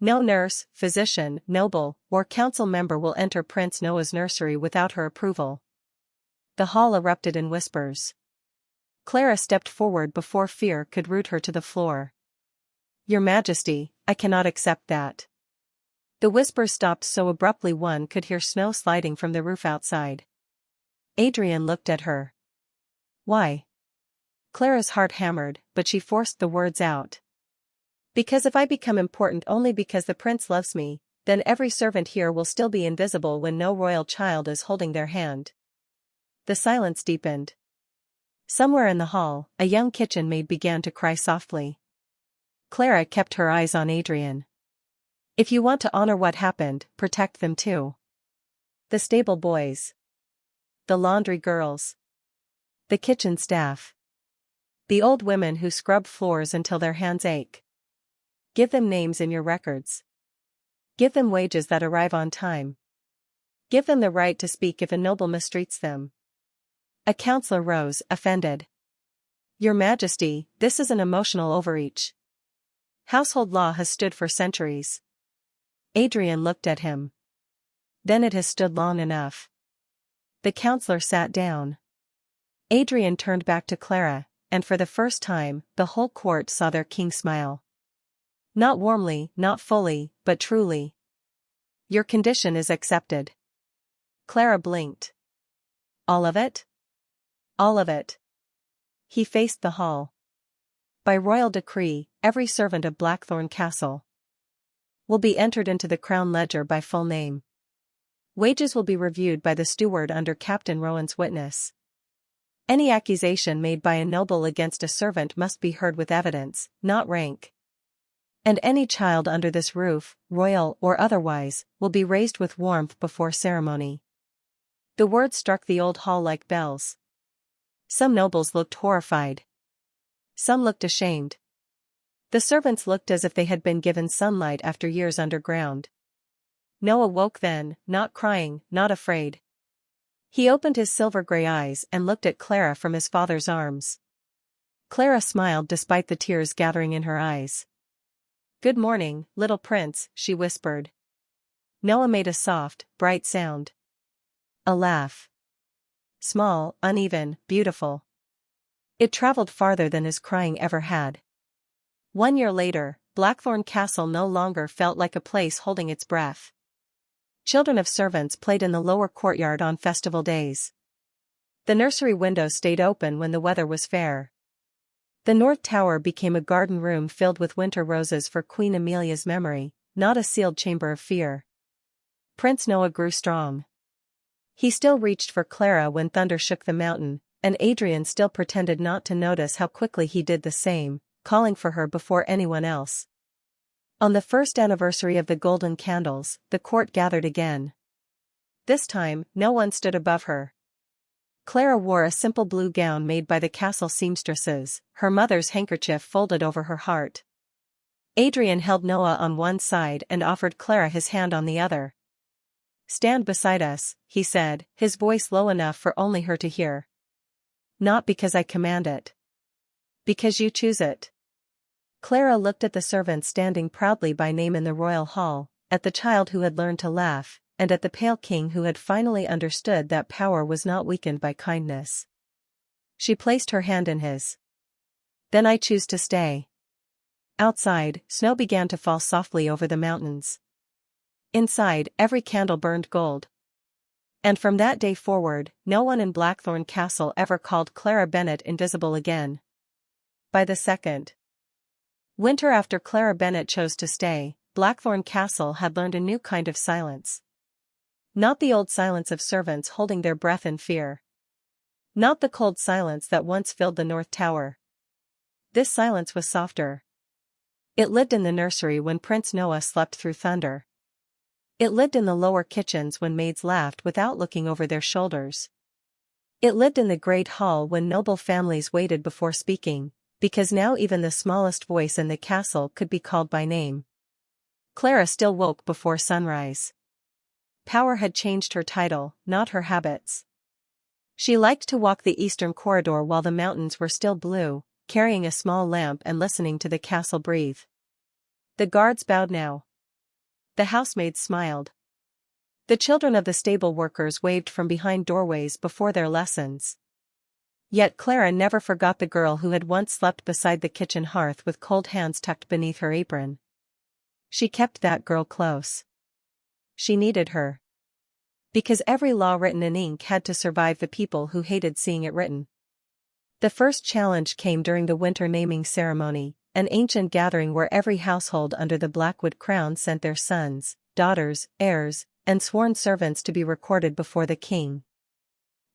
No nurse, physician, noble, or council member will enter Prince Noah's nursery without her approval." The hall erupted in whispers. Clara stepped forward before fear could root her to the floor. "Your Majesty, I cannot accept that." The whispers stopped so abruptly one could hear snow sliding from the roof outside. Adrian looked at her. "Why?" Clara's heart hammered, but she forced the words out. "Because if I become important only because the prince loves me, then every servant here will still be invisible when no royal child is holding their hand." The silence deepened. Somewhere in the hall, a young kitchen maid began to cry softly. Clara kept her eyes on Adrian. "If you want to honor what happened, protect them too. The stable boys. The laundry girls. The kitchen staff. The old women who scrub floors until their hands ache. Give them names in your records. Give them wages that arrive on time. Give them the right to speak if a noble mistreats them." A counselor rose, offended. "Your Majesty, this is an emotional overreach. Household law has stood for centuries." Adrian looked at him. "Then it has stood long enough." The counselor sat down. Adrian turned back to Clara, and for the first time, the whole court saw their king smile. Not warmly, not fully, but truly. "Your condition is accepted." Clara blinked. "All of it?" "All of it." He faced the hall. "By royal decree, every servant of Blackthorn Castle will be entered into the crown ledger by full name. Wages will be reviewed by the steward under Captain Rowan's witness. Any accusation made by a noble against a servant must be heard with evidence, not rank. And any child under this roof, royal or otherwise, will be raised with warmth before ceremony." The words struck the old hall like bells. Some nobles looked horrified. Some looked ashamed. The servants looked as if they had been given sunlight after years underground. Noah woke then, not crying, not afraid. He opened his silver-gray eyes and looked at Clara from his father's arms. Clara smiled despite the tears gathering in her eyes. "Good morning, little prince," she whispered. Noah made a soft, bright sound. A laugh. Small, uneven, beautiful. It traveled farther than his crying ever had. 1 year later, Blackthorn Castle no longer felt like a place holding its breath. Children of servants played in the lower courtyard on festival days. The nursery windows stayed open when the weather was fair. The North Tower became a garden room filled with winter roses for Queen Amelia's memory, not a sealed chamber of fear. Prince Noah grew strong. He still reached for Clara when thunder shook the mountain, and Adrian still pretended not to notice how quickly he did the same, calling for her before anyone else. On the first anniversary of the Golden Candles, the court gathered again. This time, no one stood above her. Clara wore a simple blue gown made by the castle seamstresses, her mother's handkerchief folded over her heart. Adrian held Noah on one side and offered Clara his hand on the other. "Stand beside us," he said, his voice low enough for only her to hear. "Not because I command it. Because you choose it." Clara looked at the servants standing proudly by name in the royal hall, at the child who had learned to laugh, and at the pale king who had finally understood that power was not weakened by kindness. She placed her hand in his. "Then I choose to stay." Outside, snow began to fall softly over the mountains. Inside, every candle burned gold. And from that day forward, no one in Blackthorn Castle ever called Clara Bennet invisible again. By the second winter after Clara Bennet chose to stay, Blackthorn Castle had learned a new kind of silence. Not the old silence of servants holding their breath in fear. Not the cold silence that once filled the North Tower. This silence was softer. It lived in the nursery when Prince Noah slept through thunder. It lived in the lower kitchens when maids laughed without looking over their shoulders. It lived in the great hall when noble families waited before speaking, because now even the smallest voice in the castle could be called by name. Clara still woke before sunrise. Power had changed her title, not her habits. She liked to walk the eastern corridor while the mountains were still blue, carrying a small lamp and listening to the castle breathe. The guards bowed now. The housemaids smiled. The children of the stable workers waved from behind doorways before their lessons. Yet Clara never forgot the girl who had once slept beside the kitchen hearth with cold hands tucked beneath her apron. She kept that girl close. She needed her. Because every law written in ink had to survive the people who hated seeing it written. The first challenge came during the winter naming ceremony, an ancient gathering where every household under the Blackwood crown sent their sons, daughters, heirs, and sworn servants to be recorded before the king.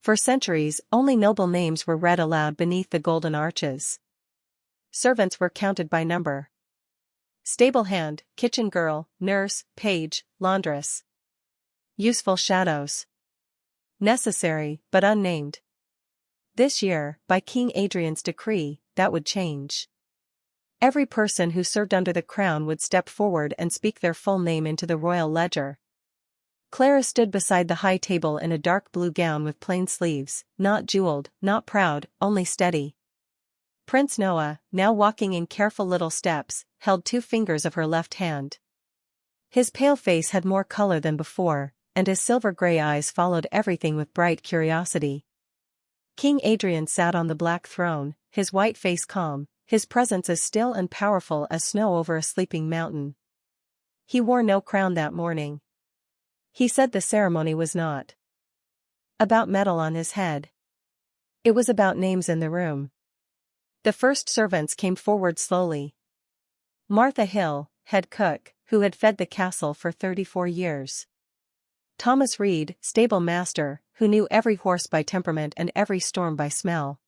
For centuries, only noble names were read aloud beneath the golden arches. Servants were counted by number. Stable hand, kitchen girl, nurse, page, laundress. Useful shadows. Necessary, but unnamed. This year, by King Adrian's decree, that would change. Every person who served under the crown would step forward and speak their full name into the royal ledger. Clara stood beside the high table in a dark blue gown with plain sleeves, not jeweled, not proud, only steady. Prince Noah, now walking in careful little steps, held 2 fingers of her left hand. His pale face had more color than before, and his silver-gray eyes followed everything with bright curiosity. King Adrian sat on the black throne, his white face calm, his presence as still and powerful as snow over a sleeping mountain. He wore no crown that morning. He said the ceremony was not about metal on his head. It was about names in the room. The first servants came forward slowly. Martha Hill, head cook, who had fed the castle for 34 years. Thomas Reed, stable master, who knew every horse by temperament and every storm by smell.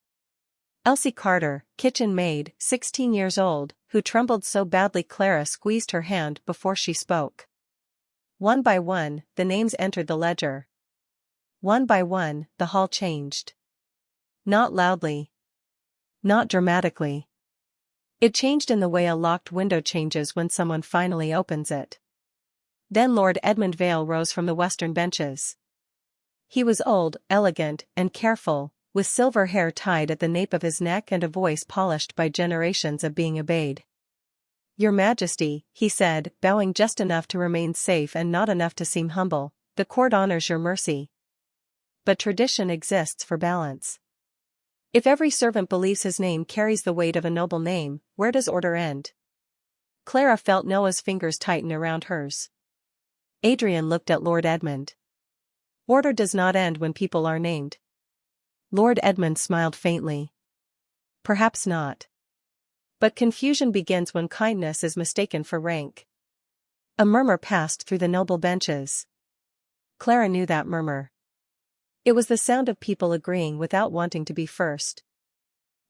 Elsie Carter, kitchen maid, 16 years old, who trembled so badly Clara squeezed her hand before she spoke. One by one, the names entered the ledger. One by one, the hall changed. Not loudly. Not dramatically. It changed in the way a locked window changes when someone finally opens it. Then Lord Edmund Vale rose from the western benches. He was old, elegant, and careful, with silver hair tied at the nape of his neck and a voice polished by generations of being obeyed. "Your Majesty," he said, bowing just enough to remain safe and not enough to seem humble, "the court honors your mercy. But tradition exists for balance. If every servant believes his name carries the weight of a noble name, where does order end?" Clara felt Noah's fingers tighten around hers. Adrian looked at Lord Edmund. "Order does not end when people are named." Lord Edmund smiled faintly. "Perhaps not. But confusion begins when kindness is mistaken for rank." A murmur passed through the noble benches. Clara knew that murmur. It was the sound of people agreeing without wanting to be first.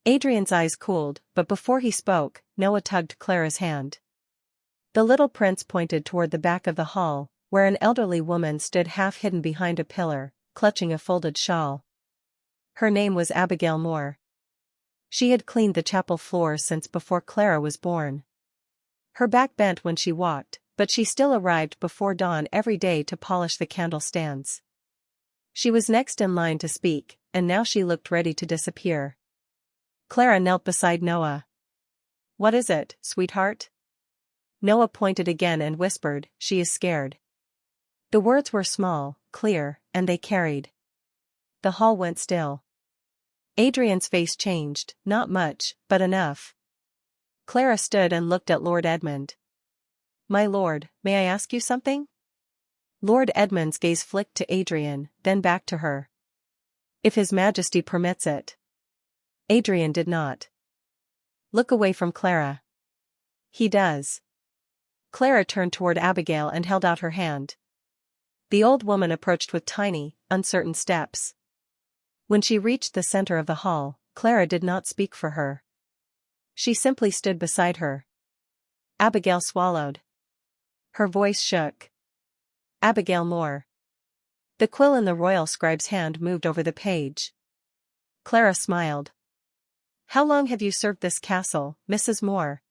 Adrian's eyes cooled, but before he spoke, Noah tugged Clara's hand. The little prince pointed toward the back of the hall, where an elderly woman stood half hidden behind a pillar, clutching a folded shawl. Her name was Abigail Moore. She had cleaned the chapel floors since before Clara was born. Her back bent when she walked, but she still arrived before dawn every day to polish the candle stands. She was next in line to speak, and now she looked ready to disappear. Clara knelt beside Noah. "What is it, sweetheart?" Noah pointed again and whispered, "She is scared." The words were small, clear, and they carried. The hall went still. Adrian's face changed, not much, but enough. Clara stood and looked at Lord Edmund. "My lord, may I ask you something?" Lord Edmund's gaze flicked to Adrian, then back to her. "If His Majesty permits it." Adrian did not look away from Clara. "He does." Clara turned toward Abigail and held out her hand. The old woman approached with tiny, uncertain steps. When she reached the center of the hall, Clara did not speak for her. She simply stood beside her. Abigail swallowed. Her voice shook. "Abigail Moore." The quill in the royal scribe's hand moved over the page. Clara smiled. "How long have you served this castle, Mrs. Moore?"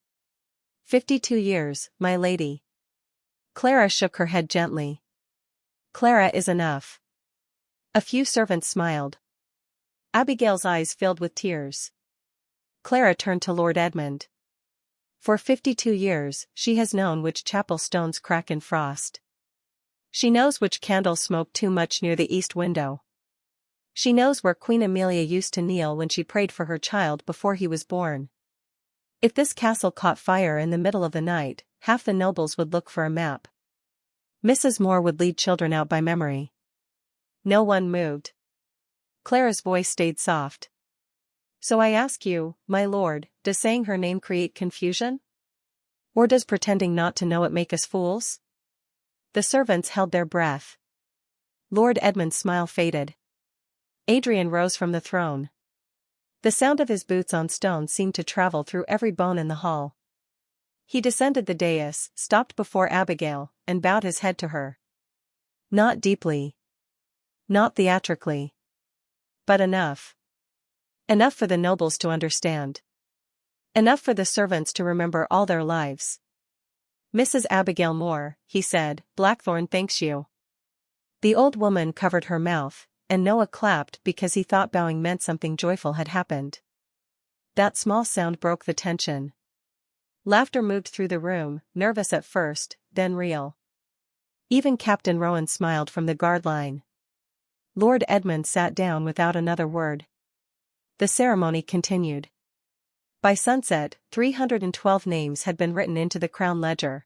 52 years, my lady." Clara shook her head gently. "Clara is enough." A few servants smiled. Abigail's eyes filled with tears. Clara turned to Lord Edmund. For 52 years, she has known which chapel stones crack in frost. She knows which candles smoke too much near the east window. She knows where Queen Amelia used to kneel when she prayed for her child before he was born. If this castle caught fire in the middle of the night, half the nobles would look for a map. Mrs. Moore would lead children out by memory. No one moved. Clara's voice stayed soft. So I ask you, my lord, does saying her name create confusion? Or does pretending not to know it make us fools? The servants held their breath. Lord Edmund's smile faded. Adrian rose from the throne. The sound of his boots on stone seemed to travel through every bone in the hall. He descended the dais, stopped before Abigail, and bowed his head to her. Not deeply. Not theatrically. But enough. Enough for the nobles to understand. Enough for the servants to remember all their lives. Mrs. Abigail Moore, he said, Blackthorn thanks you. The old woman covered her mouth, and Noah clapped because he thought bowing meant something joyful had happened. That small sound broke the tension. Laughter moved through the room, nervous at first, then real. Even Captain Rowan smiled from the guard line. Lord Edmund sat down without another word. The ceremony continued. By sunset, 312 names had been written into the crown ledger.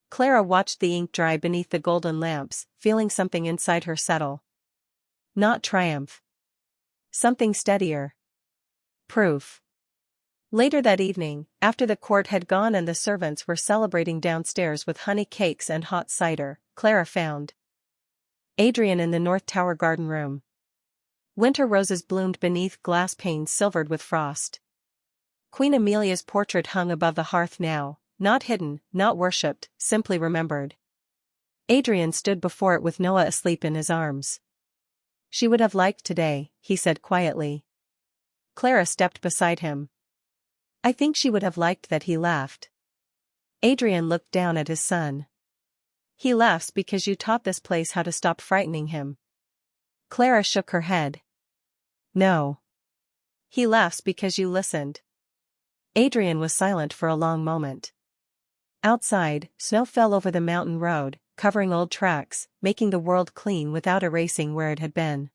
Clara watched the ink dry beneath the golden lamps, feeling something inside her settle. Not triumph. Something steadier. Proof. Later that evening, after the court had gone and the servants were celebrating downstairs with honey cakes and hot cider, Clara found Adrian in the North Tower garden room. Winter roses bloomed beneath glass panes silvered with frost. Queen Amelia's portrait hung above the hearth now, not hidden, not worshipped, simply remembered. Adrian stood before it with Noah asleep in his arms. She would have liked today, he said quietly. Clara stepped beside him. I think she would have liked that he laughed. Adrian looked down at his son. He laughs because you taught this place how to stop frightening him. Clara shook her head. No. He laughs because you listened. Adrian was silent for a long moment. Outside, snow fell over the mountain road, covering old tracks, making the world clean without erasing where it had been.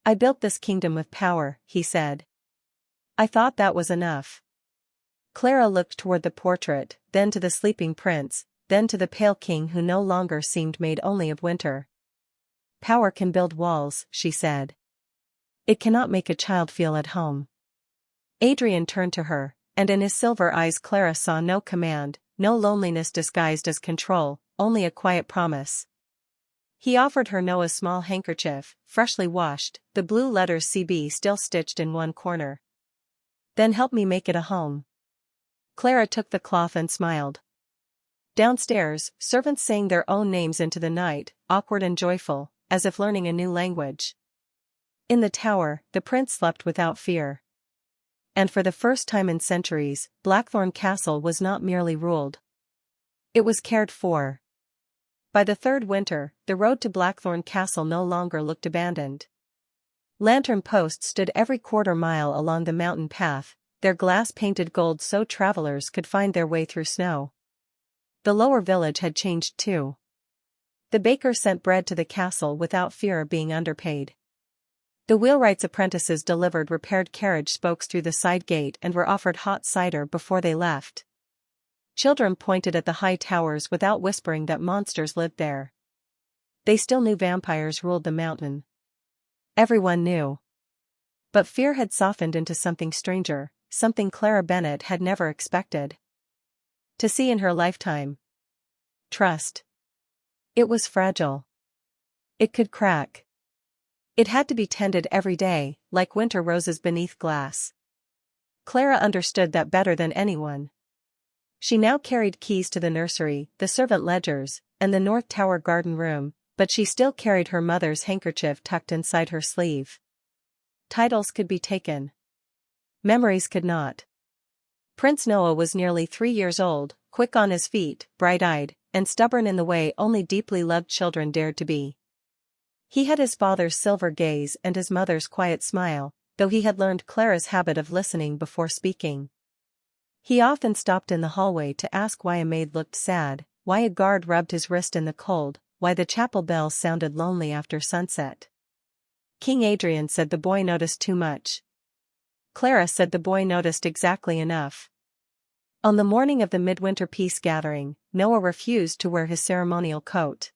I built this kingdom with power, he said. I thought that was enough. Clara looked toward the portrait, then to the sleeping prince, then to the pale king who no longer seemed made only of winter. Power can build walls, she said. It cannot make a child feel at home. Adrian turned to her, and in his silver eyes Clara saw no command, no loneliness disguised as control, only a quiet promise. He offered her Noah's small handkerchief, freshly washed, the blue letters CB still stitched in one corner. Then help me make it a home. Clara took the cloth and smiled. Downstairs, servants sang their own names into the night, awkward and joyful, as if learning a new language. In the tower, the prince slept without fear. And for the first time in centuries, Blackthorn Castle was not merely ruled. It was cared for. By the third winter, the road to Blackthorn Castle no longer looked abandoned. Lantern posts stood every quarter mile along the mountain path, their glass-painted gold so travelers could find their way through snow. The lower village had changed too. The baker sent bread to the castle without fear of being underpaid. The wheelwright's apprentices delivered repaired carriage spokes through the side gate and were offered hot cider before they left. Children pointed at the high towers without whispering that monsters lived there. They still knew vampires ruled the mountain. Everyone knew. But fear had softened into something stranger, something Clara Bennett had never expected to see in her lifetime. Trust. It was fragile. It could crack. It had to be tended every day, like winter roses beneath glass. Clara understood that better than anyone. She now carried keys to the nursery, the servant ledgers, and the North Tower garden room, but she still carried her mother's handkerchief tucked inside her sleeve. Titles could be taken. Memories could not. Prince Noah was nearly 3 years old, quick on his feet, bright-eyed, and stubborn in the way only deeply loved children dared to be. He had his father's silver gaze and his mother's quiet smile, though he had learned Clara's habit of listening before speaking. He often stopped in the hallway to ask why a maid looked sad, why a guard rubbed his wrist in the cold, why the chapel bells sounded lonely after sunset. King Adrian said the boy noticed too much. Clara said the boy noticed exactly enough. On the morning of the midwinter peace gathering, Noah refused to wear his ceremonial coat.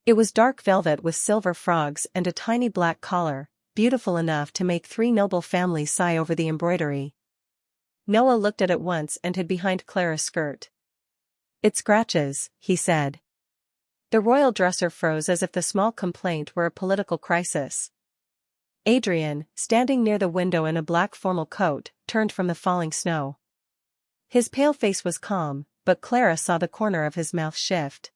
It was dark velvet with silver frogs and a tiny black collar, beautiful enough to make 3 noble families sigh over the embroidery. Noah looked at it once and hid behind Clara's skirt. "It scratches," he said. The royal dresser froze as if the small complaint were a political crisis. Adrian, standing near the window in a black formal coat, turned from the falling snow. His pale face was calm, but Clara saw the corner of his mouth shift.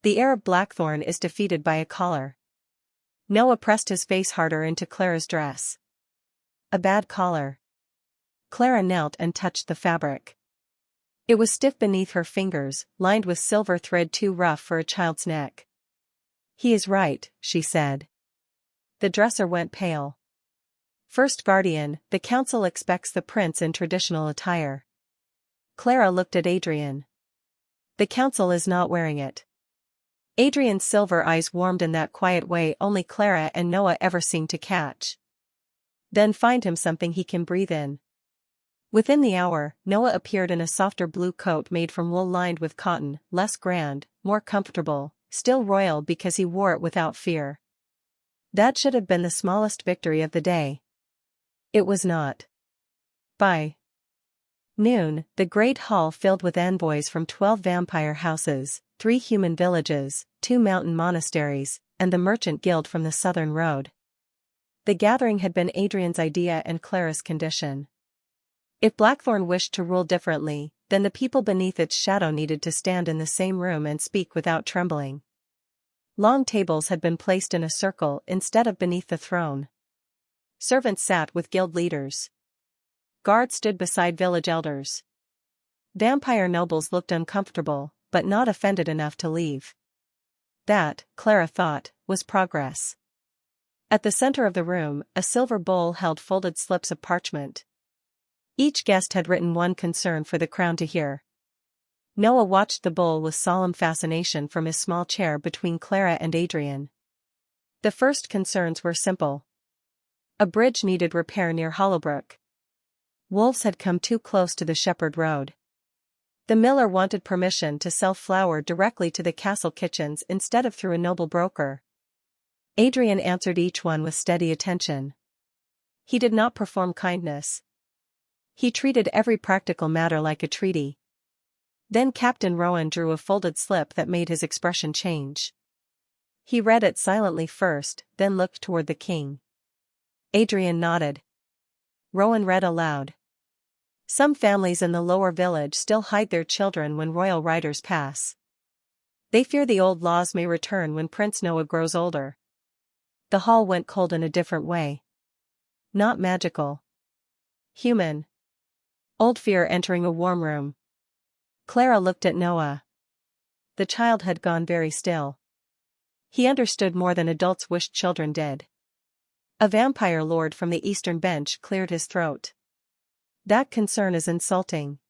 The Arab blackthorn is defeated by a collar. Noah pressed his face harder into Clara's dress. A bad collar. Clara knelt and touched the fabric. It was stiff beneath her fingers, lined with silver thread too rough for a child's neck. "He is right," she said. The dresser went pale. "First guardian, the council expects the prince in traditional attire." Clara looked at Adrian. "The council is not wearing it." Adrian's silver eyes warmed in that quiet way only Clara and Noah ever seemed to catch. "Then find him something he can breathe in." Within the hour, Noah appeared in a softer blue coat made from wool lined with cotton, less grand, more comfortable, still royal because he wore it without fear. That should have been the smallest victory of the day. It was not. By noon, the great hall filled with envoys from 12 vampire houses, 3 human villages, 2 mountain monasteries, and the merchant guild from the southern road. The gathering had been Adrian's idea and Clara's condition. If Blackthorn wished to rule differently, then the people beneath its shadow needed to stand in the same room and speak without trembling. Long tables had been placed in a circle instead of beneath the throne. Servants sat with guild leaders. Guards stood beside village elders. Vampire nobles looked uncomfortable, but not offended enough to leave. That, Clara thought, was progress. At the center of the room, a silver bowl held folded slips of parchment. Each guest had written one concern for the crown to hear. Noah watched the bowl with solemn fascination from his small chair between Clara and Adrian. The first concerns were simple. A bridge needed repair near Hollowbrook. Wolves had come too close to the Shepherd Road. The miller wanted permission to sell flour directly to the castle kitchens instead of through a noble broker. Adrian answered each one with steady attention. He did not perform kindness. He treated every practical matter like a treaty. Then Captain Rowan drew a folded slip that made his expression change. He read it silently first, then looked toward the king. Adrian nodded. Rowan read aloud. "Some families in the lower village still hide their children when royal riders pass. They fear the old laws may return when Prince Noah grows older." The hall went cold in a different way. Not magical. Human. Old fear entering a warm room. Clara looked at Noah. The child had gone very still. He understood more than adults wished children did. A vampire lord from the eastern bench cleared his throat. "That concern is insulting.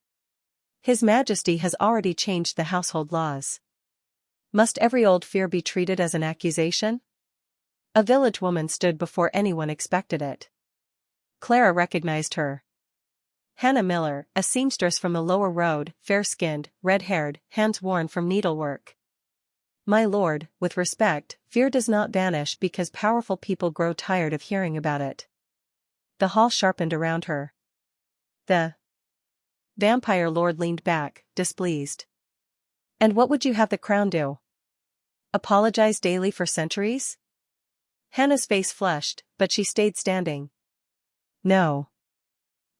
His Majesty has already changed the household laws. Must every old fear be treated as an accusation?" A village woman stood before anyone expected it. Clara recognized her. Hannah Miller, a seamstress from the lower road, fair-skinned, red-haired, hands worn from needlework. "My lord, with respect, fear does not vanish because powerful people grow tired of hearing about it." The hall sharpened around her. The vampire lord leaned back, displeased. "And what would you have the crown do? Apologize daily for centuries?" Hannah's face flushed, but she stayed standing. "No.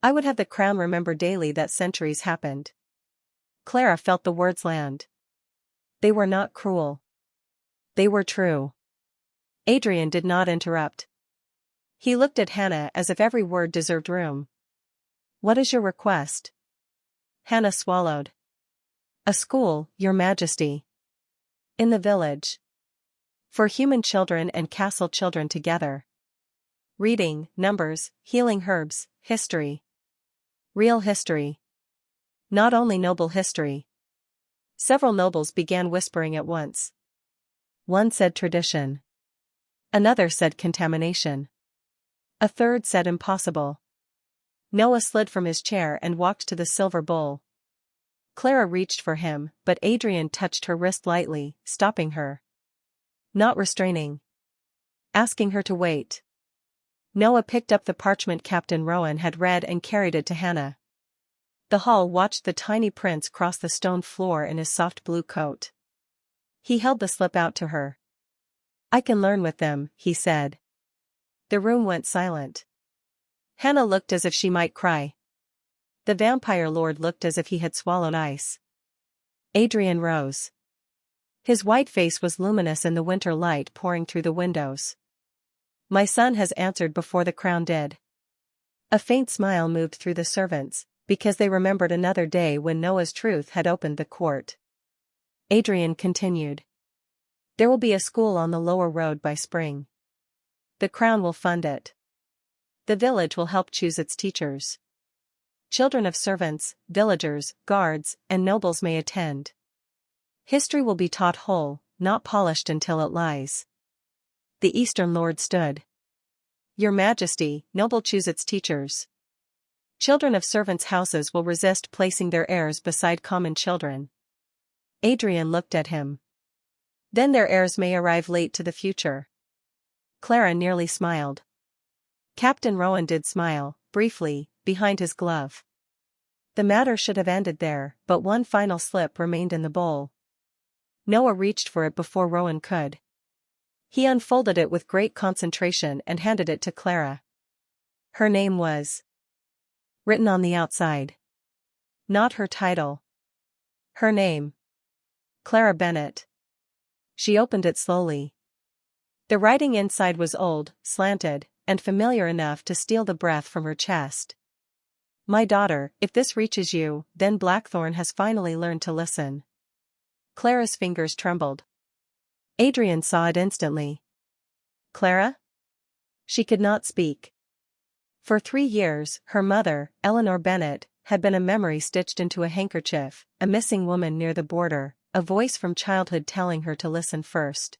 I would have the crown remember daily that centuries happened." Clara felt the words land. They were not cruel. They were true. Adrian did not interrupt. He looked at Hannah as if every word deserved room. "What is your request?" Hannah swallowed. "A school, Your Majesty. In the village. For human children and castle children together. Reading, numbers, healing herbs, history. Real history. Not only noble history." Several nobles began whispering at once. One said tradition. Another said contamination. A third said impossible. Noah slid from his chair and walked to the silver bowl. Clara reached for him, but Adrian touched her wrist lightly, stopping her. Not restraining. Asking her to wait. Noah picked up the parchment Captain Rowan had read and carried it to Hannah. The hall watched the tiny prince cross the stone floor in his soft blue coat. He held the slip out to her. "I can learn with them," he said. The room went silent. Hannah looked as if she might cry. The vampire lord looked as if he had swallowed ice. Adrian rose. His white face was luminous in the winter light pouring through the windows. "My son has answered before the crown did." A faint smile moved through the servants, because they remembered another day when Noah's truth had opened the court. Adrian continued. "There will be a school on the lower road by spring. The crown will fund it. The village will help choose its teachers. Children of servants, villagers, guards, and nobles may attend. History will be taught whole, not polished until it lies." The Eastern Lord stood. "Your Majesty, noble choose its teachers. Children of servants' houses will resist placing their heirs beside common children." Adrian looked at him. "Then their heirs may arrive late to the future." Clara nearly smiled. Captain Rowan did smile, briefly, behind his glove. The matter should have ended there, but one final slip remained in the bowl. Noah reached for it before Rowan could. He unfolded it with great concentration and handed it to Clara. Her name was written on the outside. Not her title. Her name. Clara Bennett. She opened it slowly. The writing inside was old, slanted, and familiar enough to steal the breath from her chest. "My daughter, if this reaches you, then Blackthorn has finally learned to listen." Clara's fingers trembled. Adrian saw it instantly. "Clara?" She could not speak. For 3 years, her mother, Eleanor Bennett, had been a memory stitched into a handkerchief, a missing woman near the border, a voice from childhood telling her to listen first.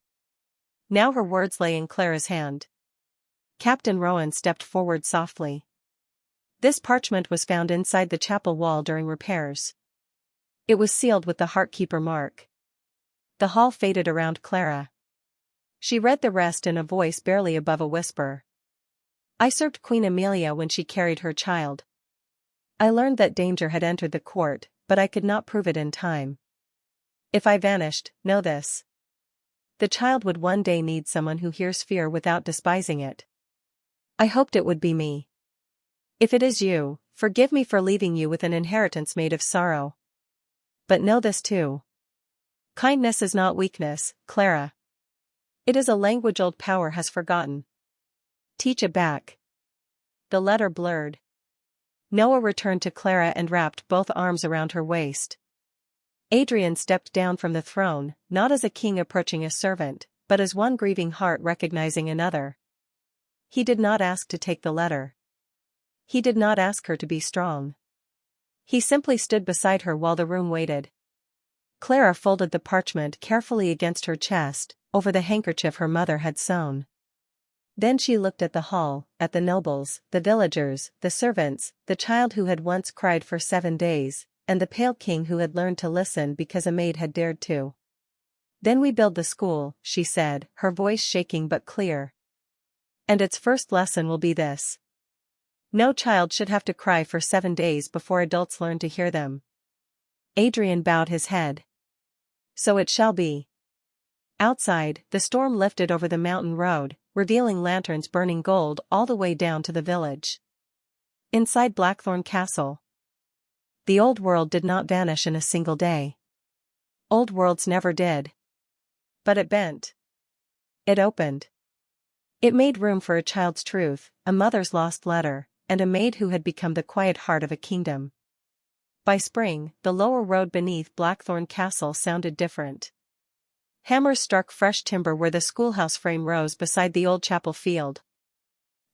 Now her words lay in Clara's hand. Captain Rowan stepped forward softly. "This parchment was found inside the chapel wall during repairs. It was sealed with the Heartkeeper mark." The hall faded around Clara. She read the rest in a voice barely above a whisper. "I served Queen Amelia when she carried her child. I learned that danger had entered the court, but I could not prove it in time. If I vanished, know this. The child would one day need someone who hears fear without despising it. I hoped it would be me. If it is you, forgive me for leaving you with an inheritance made of sorrow. But know this too. Kindness is not weakness, Clara. It is a language old power has forgotten. Teach it back." The letter blurred. Noah returned to Clara and wrapped both arms around her waist. Adrian stepped down from the throne, not as a king approaching a servant, but as one grieving heart recognizing another. He did not ask to take the letter. He did not ask her to be strong. He simply stood beside her while the room waited. Clara folded the parchment carefully against her chest, over the handkerchief her mother had sewn. Then she looked at the hall, at the nobles, the villagers, the servants, the child who had once cried for 7 days, and the pale king who had learned to listen because a maid had dared to. "Then we build the school," she said, her voice shaking but clear. "And its first lesson will be this. No child should have to cry for 7 days before adults learn to hear them." Adrian bowed his head. "So it shall be." Outside, the storm lifted over the mountain road, revealing lanterns burning gold all the way down to the village. Inside Blackthorn Castle. The old world did not vanish in a single day. Old worlds never did. But it bent. It opened. It made room for a child's truth, a mother's lost letter, and a maid who had become the quiet heart of a kingdom. By spring, the lower road beneath Blackthorn Castle sounded different. Hammers struck fresh timber where the schoolhouse frame rose beside the old chapel field.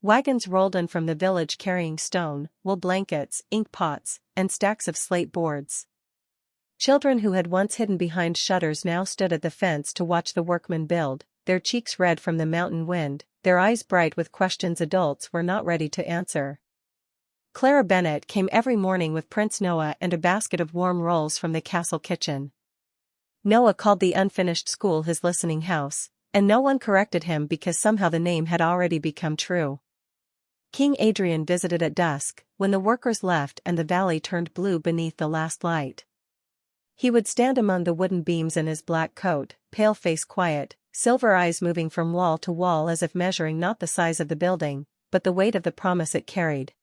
Wagons rolled in from the village carrying stone, wool blankets, ink pots, and stacks of slate boards. Children who had once hidden behind shutters now stood at the fence to watch the workmen build, their cheeks red from the mountain wind, their eyes bright with questions adults were not ready to answer. Clara Bennet came every morning with Prince Noah and a basket of warm rolls from the castle kitchen. Noah called the unfinished school his listening house, and no one corrected him because somehow the name had already become true. King Adrian visited at dusk, when the workers left and the valley turned blue beneath the last light. He would stand among the wooden beams in his black coat, pale face quiet, silver eyes moving from wall to wall as if measuring not the size of the building, but the weight of the promise it carried.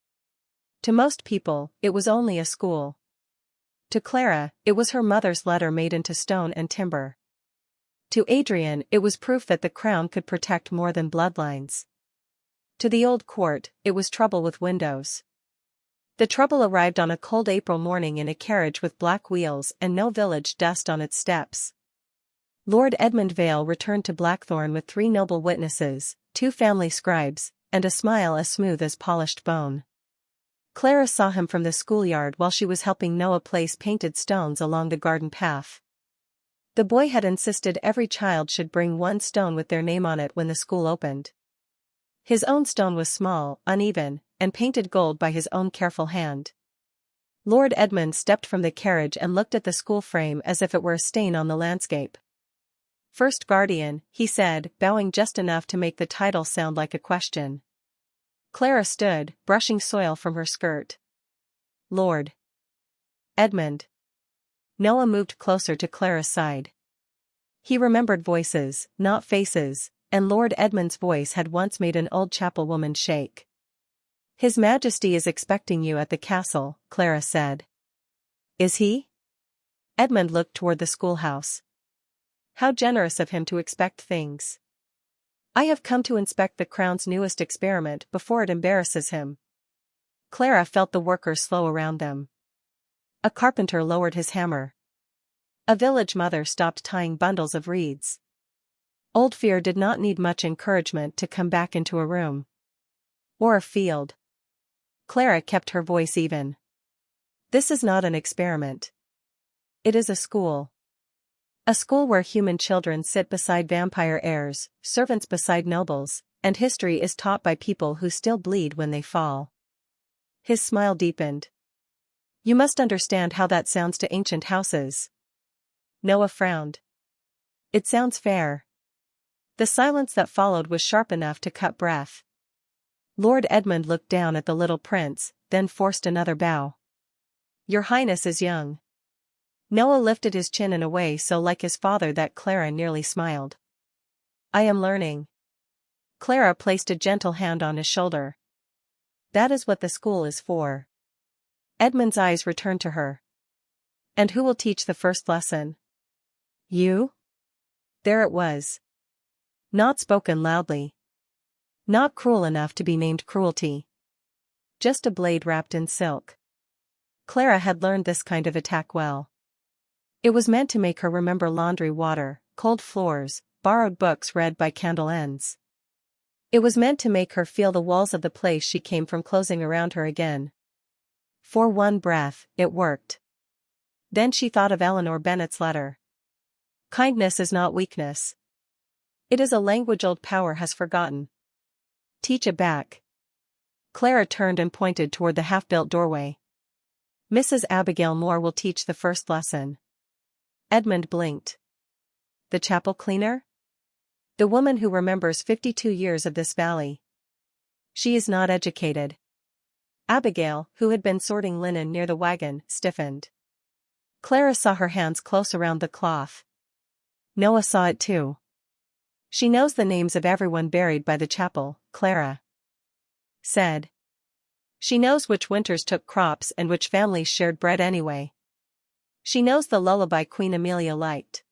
To most people, it was only a school. To Clara, it was her mother's letter made into stone and timber. To Adrian, it was proof that the crown could protect more than bloodlines. To the old court, it was trouble with windows. The trouble arrived on a cold April morning in a carriage with black wheels and no village dust on its steps. Lord Edmund Vale returned to Blackthorn with 3 noble witnesses, 2 family scribes, and a smile as smooth as polished bone. Clara saw him from the schoolyard while she was helping Noah place painted stones along the garden path. The boy had insisted every child should bring 1 stone with their name on it when the school opened. His own stone was small, uneven, and painted gold by his own careful hand. Lord Edmund stepped from the carriage and looked at the school frame as if it were a stain on the landscape. "First guardian," he said, bowing just enough to make the title sound like a question. Clara stood, brushing soil from her skirt. "Lord Edmund." Noah moved closer to Clara's side. He remembered voices, not faces, and Lord Edmund's voice had once made an old chapel woman shake. "His Majesty is expecting you at the castle," Clara said. "Is he?" Edmund looked toward the schoolhouse. "How generous of him to expect things. I have come to inspect the crown's newest experiment before it embarrasses him." Clara felt the workers slow around them. A carpenter lowered his hammer. A village mother stopped tying bundles of reeds. Old Fear did not need much encouragement to come back into a room. Or a field. Clara kept her voice even. "This is not an experiment. It is a school. A school where human children sit beside vampire heirs, servants beside nobles, and history is taught by people who still bleed when they fall." His smile deepened. "You must understand how that sounds to ancient houses." Noah frowned. "It sounds fair." The silence that followed was sharp enough to cut breath. Lord Edmund looked down at the little prince, then forced another bow. "Your Highness is young." Noah lifted his chin in a way so like his father that Clara nearly smiled. "I am learning." Clara placed a gentle hand on his shoulder. "That is what the school is for." Edmund's eyes returned to her. "And who will teach the first lesson?" "You?" There it was. Not spoken loudly. Not cruel enough to be named cruelty. Just a blade wrapped in silk. Clara had learned this kind of attack well. It was meant to make her remember laundry water, cold floors, borrowed books read by candle ends. It was meant to make her feel the walls of the place she came from closing around her again. For one breath, it worked. Then she thought of Eleanor Bennet's letter. "Kindness is not weakness. It is a language old power has forgotten. Teach it back." Clara turned and pointed toward the half-built doorway. "Mrs. Abigail Moore will teach the first lesson." Edmund blinked. "The chapel cleaner? The woman who remembers 52 years of this valley. She is not educated." Abigail, who had been sorting linen near the wagon, stiffened. Clara saw her hands close around the cloth. Noah saw it too. "She knows the names of everyone buried by the chapel," Clara said. "She knows which winters took crops and which families shared bread anyway. She knows the lullaby Queen Amelia liked.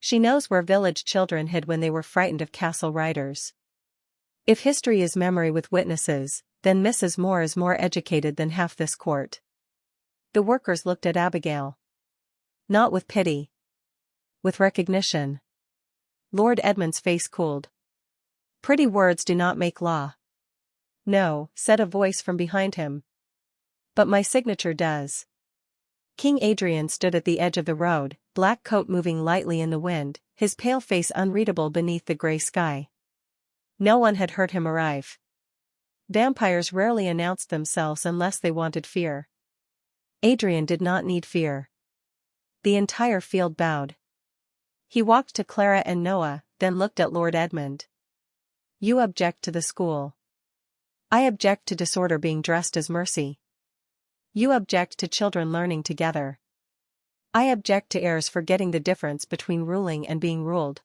She knows where village children hid when they were frightened of castle riders. If history is memory with witnesses, then Mrs. Moore is more educated than half this court." The workers looked at Abigail. Not with pity. With recognition. Lord Edmund's face cooled. "Pretty words do not make law." "No," said a voice from behind him. "But my signature does." King Adrian stood at the edge of the road, black coat moving lightly in the wind, his pale face unreadable beneath the gray sky. No one had heard him arrive. Vampires rarely announced themselves unless they wanted fear. Adrian did not need fear. The entire field bowed. He walked to Clara and Noah, then looked at Lord Edmund. You object to the school. I object to disorder being dressed as mercy. You object to children learning together. I object to heirs forgetting the difference between ruling and being ruled.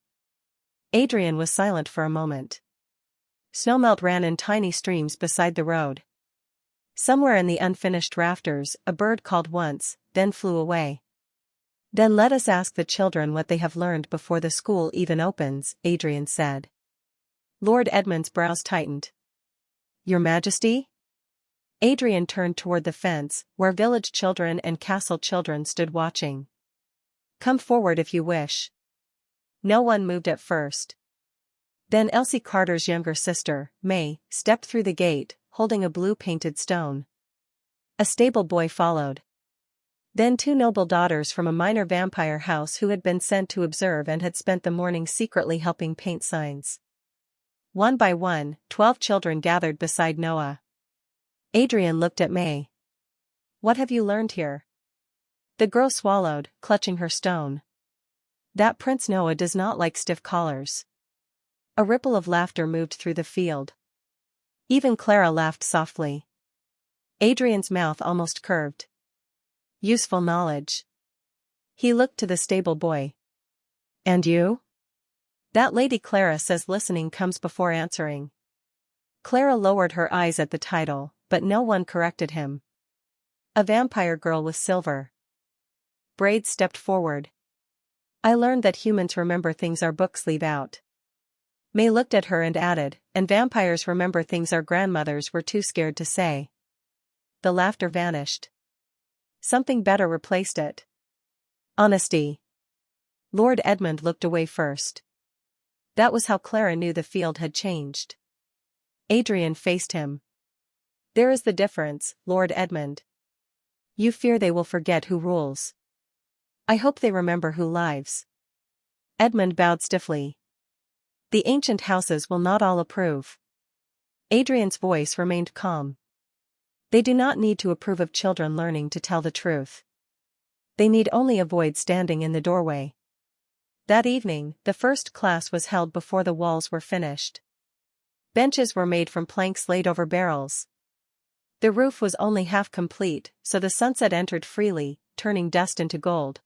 Adrian was silent for a moment. Snowmelt ran in tiny streams beside the road. Somewhere in the unfinished rafters, a bird called once, then flew away. Then let us ask the children what they have learned before the school even opens, Adrian said. Lord Edmund's brows tightened. Your Majesty? Adrian turned toward the fence, where village children and castle children stood watching. Come forward if you wish. No one moved at first. Then Elsie Carter's younger sister, May, stepped through the gate, holding a blue-painted stone. A stable boy followed. Then 2 noble daughters from a minor vampire house who had been sent to observe and had spent the morning secretly helping paint signs. One by one, 12 children gathered beside Noah. Adrian looked at May. What have you learned here? The girl swallowed, clutching her stone. That Prince Noah does not like stiff collars. A ripple of laughter moved through the field. Even Clara laughed softly. Adrian's mouth almost curved. Useful knowledge. He looked to the stable boy. And you? That Lady Clara says listening comes before answering. Clara lowered her eyes at the title, but no one corrected him. A vampire girl with silver braids stepped forward. I learned that humans remember things our books leave out. May looked at her and added, and vampires remember things our grandmothers were too scared to say. The laughter vanished. Something better replaced it. Honesty. Lord Edmund looked away first. That was how Clara knew the field had changed. Adrian faced him. There is the difference, Lord Edmund. You fear they will forget who rules. I hope they remember who lives. Edmund bowed stiffly. The ancient houses will not all approve. Adrian's voice remained calm. They do not need to approve of children learning to tell the truth. They need only avoid standing in the doorway. That evening, the first class was held before the walls were finished. Benches were made from planks laid over barrels. The roof was only half complete, so the sunset entered freely, turning dust into gold.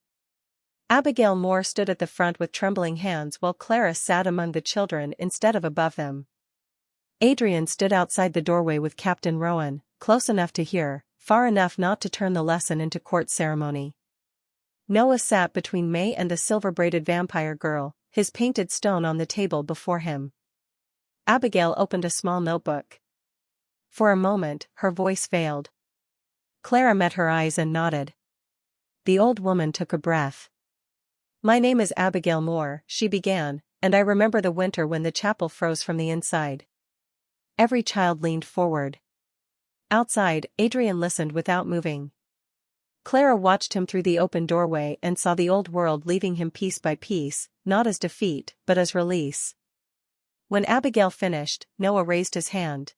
Abigail Moore stood at the front with trembling hands while Clara sat among the children instead of above them. Adrian stood outside the doorway with Captain Rowan, close enough to hear, far enough not to turn the lesson into court ceremony. Noah sat between May and the silver-braided vampire girl, his painted stone on the table before him. Abigail opened a small notebook. For a moment, her voice failed. Clara met her eyes and nodded. The old woman took a breath. My name is Abigail Moore, she began, and I remember the winter when the chapel froze from the inside. Every child leaned forward. Outside, Adrian listened without moving. Clara watched him through the open doorway and saw the old world leaving him piece by piece, not as defeat, but as release. When Abigail finished, Noah raised his hand.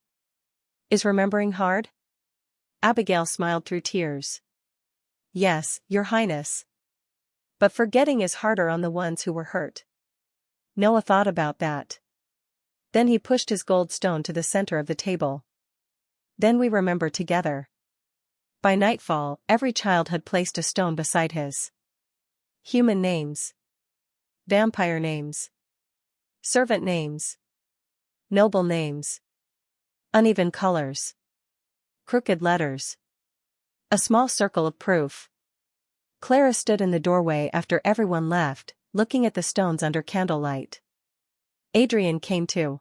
Is remembering hard? Abigail smiled through tears. Yes, Your Highness. But forgetting is harder on the ones who were hurt. Noah thought about that. Then he pushed his gold stone to the center of the table. Then we remember together. By nightfall, every child had placed a stone beside his. Human names. Vampire names. Servant names. Noble names. Uneven colors. Crooked letters. A small circle of proof. Clara stood in the doorway after everyone left, looking at the stones under candlelight. Adrian came too.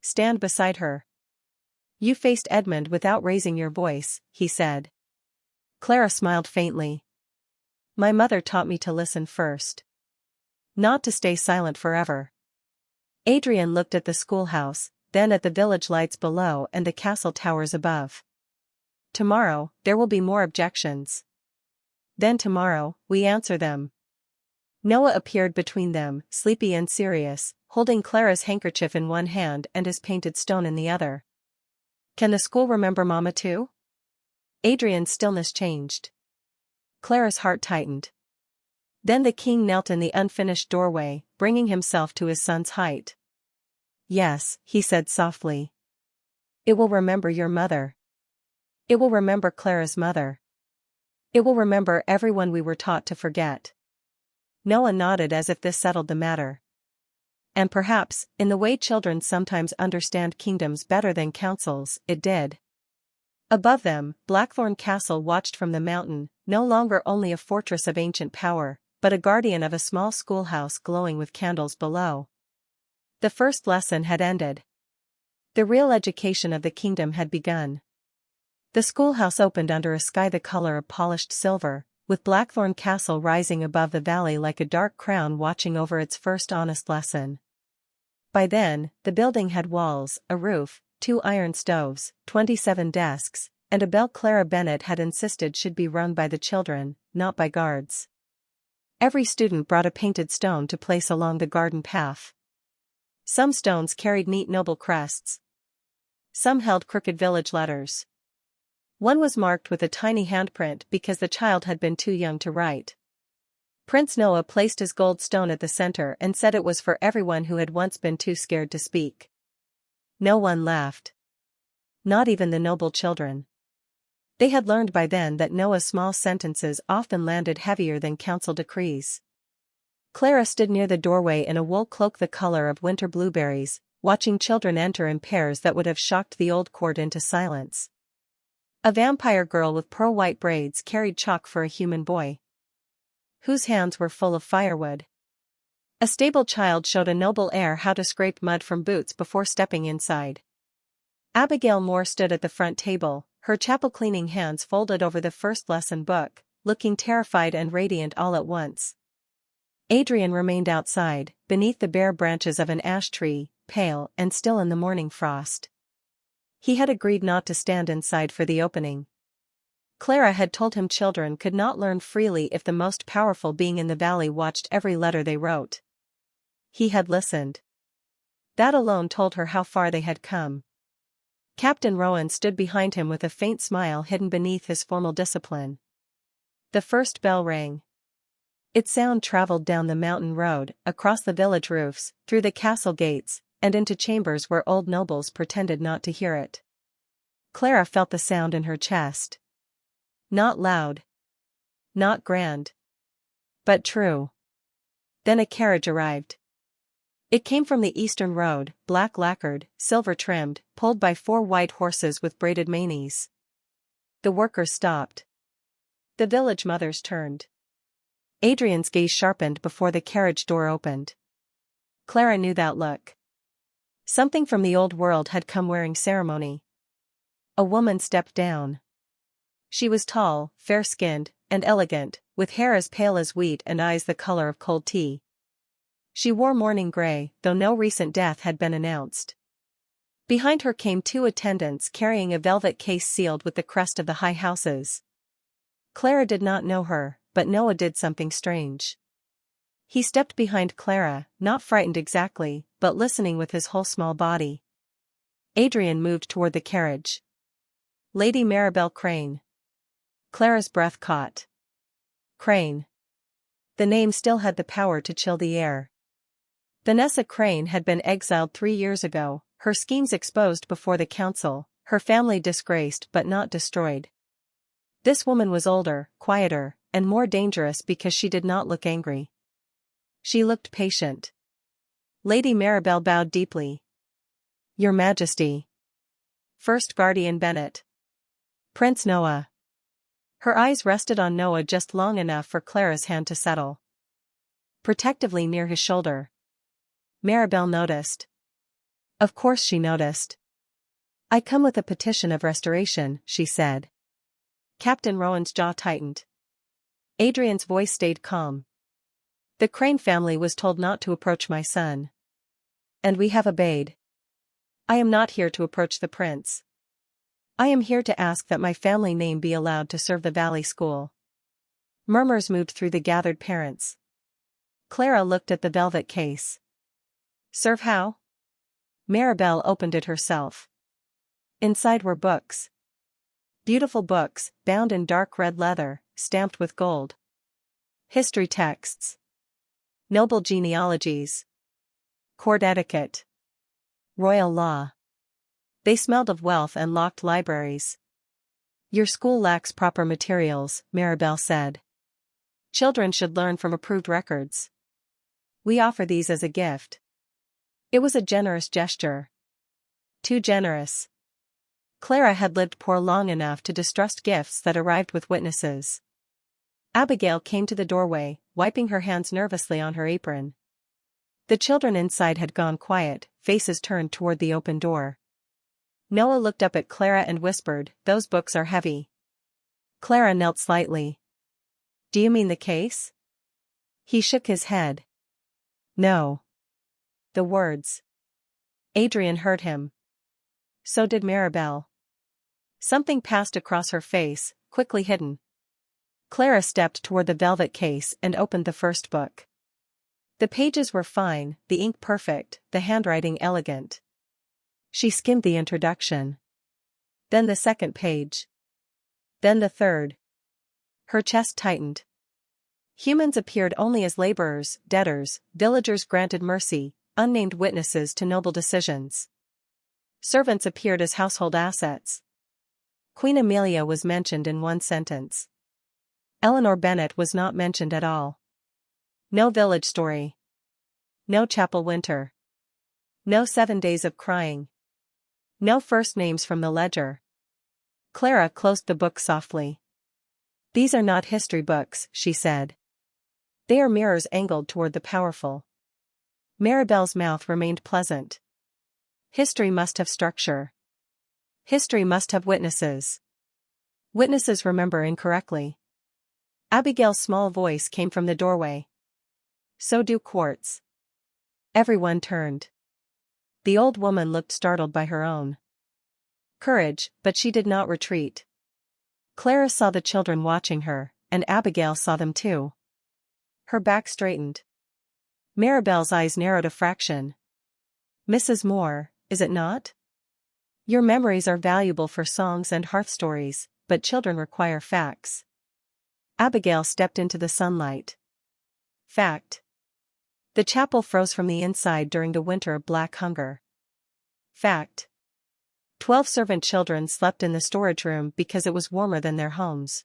Stand beside her. You faced Edmund without raising your voice, he said. Clara smiled faintly. My mother taught me to listen first. Not to stay silent forever. Adrian looked at the schoolhouse, then at the village lights below and the castle towers above. Tomorrow, there will be more objections. Then tomorrow, we answer them. Noah appeared between them, sleepy and serious, holding Clara's handkerchief in one hand and his painted stone in the other. Can the school remember Mama too? Adrian's stillness changed. Clara's heart tightened. Then the king knelt in the unfinished doorway, bringing himself to his son's height. Yes, he said softly. It will remember your mother. It will remember Clara's mother. It will remember everyone we were taught to forget. Noah nodded as if this settled the matter. And perhaps, in the way children sometimes understand kingdoms better than councils, it did. Above them, Blackthorn Castle watched from the mountain, no longer only a fortress of ancient power, but a guardian of a small schoolhouse glowing with candles below. The first lesson had ended. The real education of the kingdom had begun. The schoolhouse opened under a sky the color of polished silver, with Blackthorn Castle rising above the valley like a dark crown watching over its first honest lesson. By then, the building had walls, a roof, 2 iron stoves, 27 desks, and a bell Clara Bennett had insisted should be rung by the children, not by guards. Every student brought a painted stone to place along the garden path. Some stones carried neat noble crests. Some held crooked village letters. One was marked with a tiny handprint because the child had been too young to write. Prince Noah placed his gold stone at the center and said it was for everyone who had once been too scared to speak. No one laughed. Not even the noble children. They had learned by then that Noah's small sentences often landed heavier than council decrees. Clara stood near the doorway in a wool cloak the color of winter blueberries, watching children enter in pairs that would have shocked the old court into silence. A vampire girl with pearl-white braids carried chalk for a human boy, whose hands were full of firewood. A stable child showed a noble heir how to scrape mud from boots before stepping inside. Abigail Moore stood at the front table, her chapel-cleaning hands folded over the first lesson book, looking terrified and radiant all at once. Adrian remained outside, beneath the bare branches of an ash tree, pale and still in the morning frost. He had agreed not to stand inside for the opening. Clara had told him children could not learn freely if the most powerful being in the valley watched every letter they wrote. He had listened. That alone told her how far they had come. Captain Rowan stood behind him with a faint smile hidden beneath his formal discipline. The first bell rang. Its sound traveled down the mountain road, across the village roofs, through the castle gates, and into chambers where old nobles pretended not to hear it. Clara felt the sound in her chest. Not loud. Not grand. But true. Then a carriage arrived. It came from the eastern road, black lacquered, silver-trimmed, pulled by 4 white horses with braided manes. The workers stopped. The village mothers turned. Adrian's gaze sharpened before the carriage door opened. Clara knew that look. Something from the old world had come wearing ceremony. A woman stepped down. She was tall, fair-skinned, and elegant, with hair as pale as wheat and eyes the color of cold tea. She wore mourning gray, though no recent death had been announced. Behind her came 2 attendants carrying a velvet case sealed with the crest of the high houses. Clara did not know her, but Noah did something strange. He stepped behind Clara, not frightened exactly, but listening with his whole small body. Adrian moved toward the carriage. Lady Maribel Crane. Clara's breath caught. Crane. The name still had the power to chill the air. Vanessa Crane had been exiled 3 years ago, her schemes exposed before the council, her family disgraced but not destroyed. This woman was older, quieter, and more dangerous because she did not look angry. She looked patient. Lady Maribel bowed deeply. Your Majesty. First Guardian Bennett. Prince Noah. Her eyes rested on Noah just long enough for Clara's hand to settle protectively near his shoulder. Maribel noticed. Of course she noticed. I come with a petition of restoration, she said. Captain Rowan's jaw tightened. Adrian's voice stayed calm. The Crane family was told not to approach my son. And we have obeyed. I am not here to approach the prince. I am here to ask that my family name be allowed to serve the Valley School. Murmurs moved through the gathered parents. Clara looked at the velvet case. Serve how? Maribel opened it herself. Inside were books. Beautiful books, bound in dark red leather, stamped with gold. History texts. Noble genealogies. Court etiquette. Royal law. They smelled of wealth and locked libraries. Your school lacks proper materials, Maribel said. Children should learn from approved records. We offer these as a gift. It was a generous gesture. Too generous. Clara had lived poor long enough to distrust gifts that arrived with witnesses. Abigail came to the doorway, wiping her hands nervously on her apron. The children inside had gone quiet, faces turned toward the open door. Noah looked up at Clara and whispered, "Those books are heavy." Clara knelt slightly. "Do you mean the case?" He shook his head. "No." The words. Adrian heard him. So did Maribel. Something passed across her face, quickly hidden. Clara stepped toward the velvet case and opened the first book. The pages were fine, the ink perfect, the handwriting elegant. She skimmed the introduction. Then the second page. Then the third. Her chest tightened. Humans appeared only as laborers, debtors, villagers granted mercy, unnamed witnesses to noble decisions. Servants appeared as household assets. Queen Amelia was mentioned in one sentence. Eleanor Bennet was not mentioned at all. No village story. No chapel winter. No 7 days of crying. No first names from the ledger. Clara closed the book softly. These are not history books, she said. They are mirrors angled toward the powerful. Maribel's mouth remained pleasant. History must have structure. History must have witnesses. Witnesses remember incorrectly. Abigail's small voice came from the doorway. So do courts. Everyone turned. The old woman looked startled by her own courage, but she did not retreat. Clara saw the children watching her, and Abigail saw them too. Her back straightened. Maribel's eyes narrowed a fraction. "Mrs. Moore, is it not? Your memories are valuable for songs and hearth stories, but children require facts." Abigail stepped into the sunlight. Fact. The chapel froze from the inside during the winter of black hunger. Fact. 12 servant children slept in the storage room because it was warmer than their homes.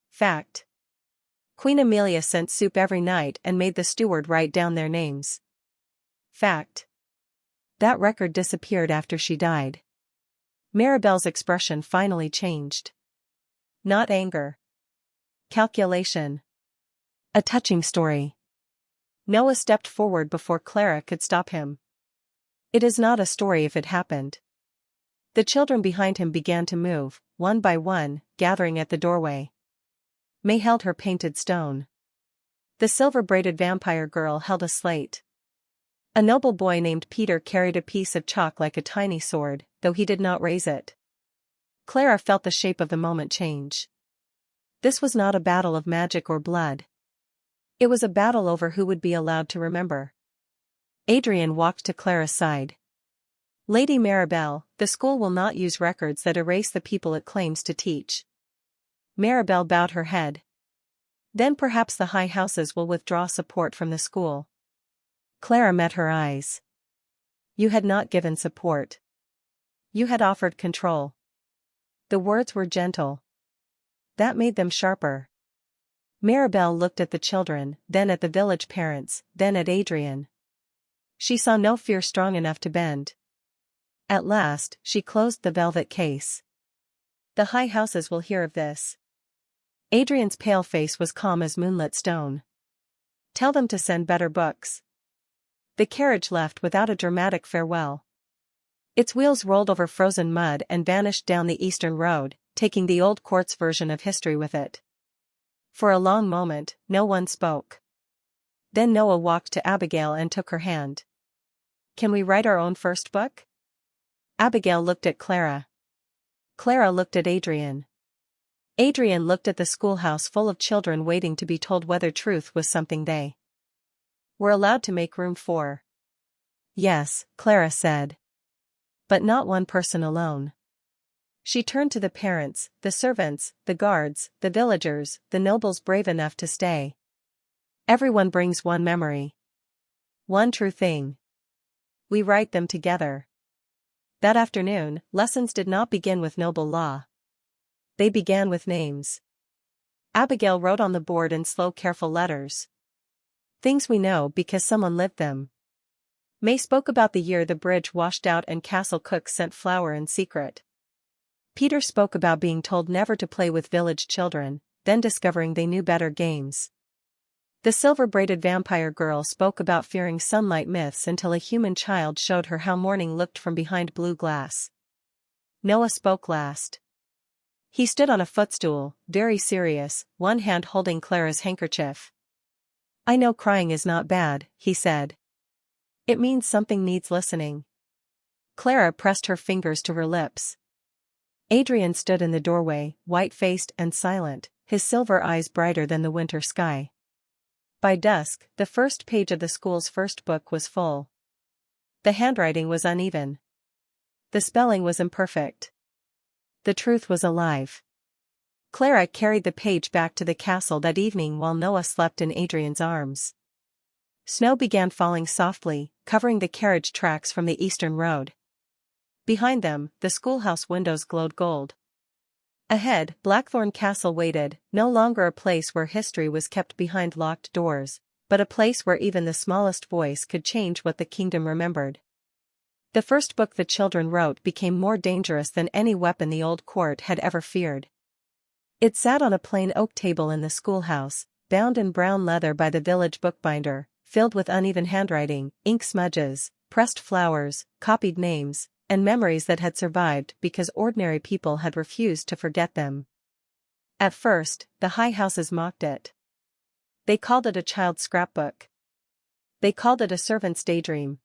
Fact. Queen Amelia sent soup every night and made the steward write down their names. Fact. That record disappeared after she died. Maribel's expression finally changed. Not anger. Calculation. A touching story. Noah stepped forward before Clara could stop him. It is not a story if it happened. The children behind him began to move, one by one, gathering at the doorway. May held her painted stone. The silver-braided vampire girl held a slate. A noble boy named Peter carried a piece of chalk like a tiny sword, though he did not raise it. Clara felt the shape of the moment change. This was not a battle of magic or blood. It was a battle over who would be allowed to remember. Adrian walked to Clara's side. "Lady Maribel, the school will not use records that erase the people it claims to teach." Maribel bowed her head. "Then perhaps the high houses will withdraw support from the school." Clara met her eyes. "You had not given support. You had offered control." The words were gentle. That made them sharper. Maribel looked at the children, then at the village parents, then at Adrian. She saw no fear strong enough to bend. At last, she closed the velvet case. "The high houses will hear of this." Adrian's pale face was calm as moonlit stone. "Tell them to send better books." The carriage left without a dramatic farewell. Its wheels rolled over frozen mud and vanished down the eastern road, taking the old court's version of history with it. For a long moment, no one spoke. Then Noah walked to Abigail and took her hand. "Can we write our own first book?" Abigail looked at Clara. Clara looked at Adrian. Adrian looked at the schoolhouse full of children waiting to be told whether truth was something they We're allowed to make room for. Yes, Clara said. But not one person alone. She turned to the parents, the servants, the guards, the villagers, the nobles brave enough to stay. Everyone brings one memory. One true thing. We write them together. That afternoon, lessons did not begin with noble law. They began with names. Abigail wrote on the board in slow, careful letters. Things we know because someone lived them. May spoke about the year the bridge washed out and castle cooks sent flour in secret. Peter spoke about being told never to play with village children, then discovering they knew better games. The silver-braided vampire girl spoke about fearing sunlight myths until a human child showed her how morning looked from behind blue glass. Noah spoke last. He stood on a footstool, very serious, one hand holding Clara's handkerchief. I know crying is not bad, he said. It means something needs listening. Clara pressed her fingers to her lips. Adrian stood in the doorway, white-faced and silent, his silver eyes brighter than the winter sky. By dusk, the first page of the school's first book was full. The handwriting was uneven. The spelling was imperfect. The truth was alive. Clara carried the page back to the castle that evening while Noah slept in Adrian's arms. Snow began falling softly, covering the carriage tracks from the eastern road. Behind them, the schoolhouse windows glowed gold. Ahead, Blackthorn Castle waited, no longer a place where history was kept behind locked doors, but a place where even the smallest voice could change what the kingdom remembered. The first book the children wrote became more dangerous than any weapon the old court had ever feared. It sat on a plain oak table in the schoolhouse, bound in brown leather by the village bookbinder, filled with uneven handwriting, ink smudges, pressed flowers, copied names, and memories that had survived because ordinary people had refused to forget them. At first, the high houses mocked it. They called it a child's scrapbook. They called it a servant's daydream.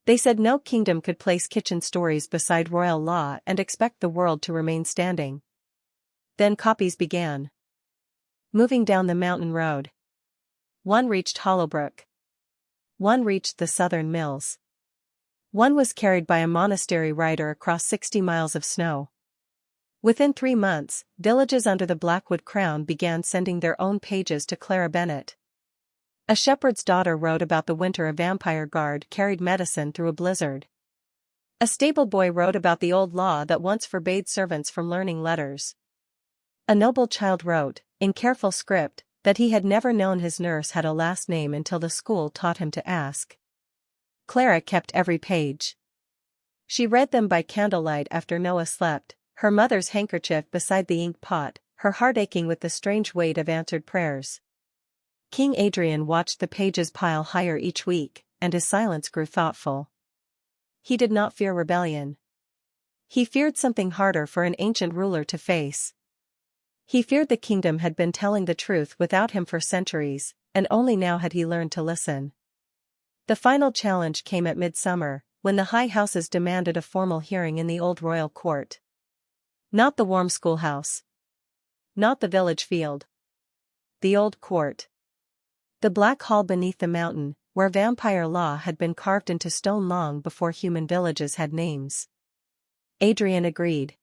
They said no kingdom could place kitchen stories beside royal law and expect the world to remain standing. Then copies began. Moving down the mountain road. One reached Hollowbrook. One reached the southern mills. One was carried by a monastery rider across 60 miles of snow. Within 3 months, villages under the Blackwood Crown began sending their own pages to Clara Bennett. A shepherd's daughter wrote about the winter a vampire guard carried medicine through a blizzard. A stable boy wrote about the old law that once forbade servants from learning letters. A noble child wrote, in careful script, that he had never known his nurse had a last name until the school taught him to ask. Clara kept every page. She read them by candlelight after Noah slept, her mother's handkerchief beside the ink pot, her heart aching with the strange weight of answered prayers. King Adrian watched the pages pile higher each week, and his silence grew thoughtful. He did not fear rebellion. He feared something harder for an ancient ruler to face. He feared the kingdom had been telling the truth without him for centuries, and only now had he learned to listen. The final challenge came at midsummer, when the high houses demanded a formal hearing in the old royal court. Not the warm schoolhouse. Not the village field. The old court. The black hall beneath the mountain, where vampire law had been carved into stone long before human villages had names. Adrian agreed.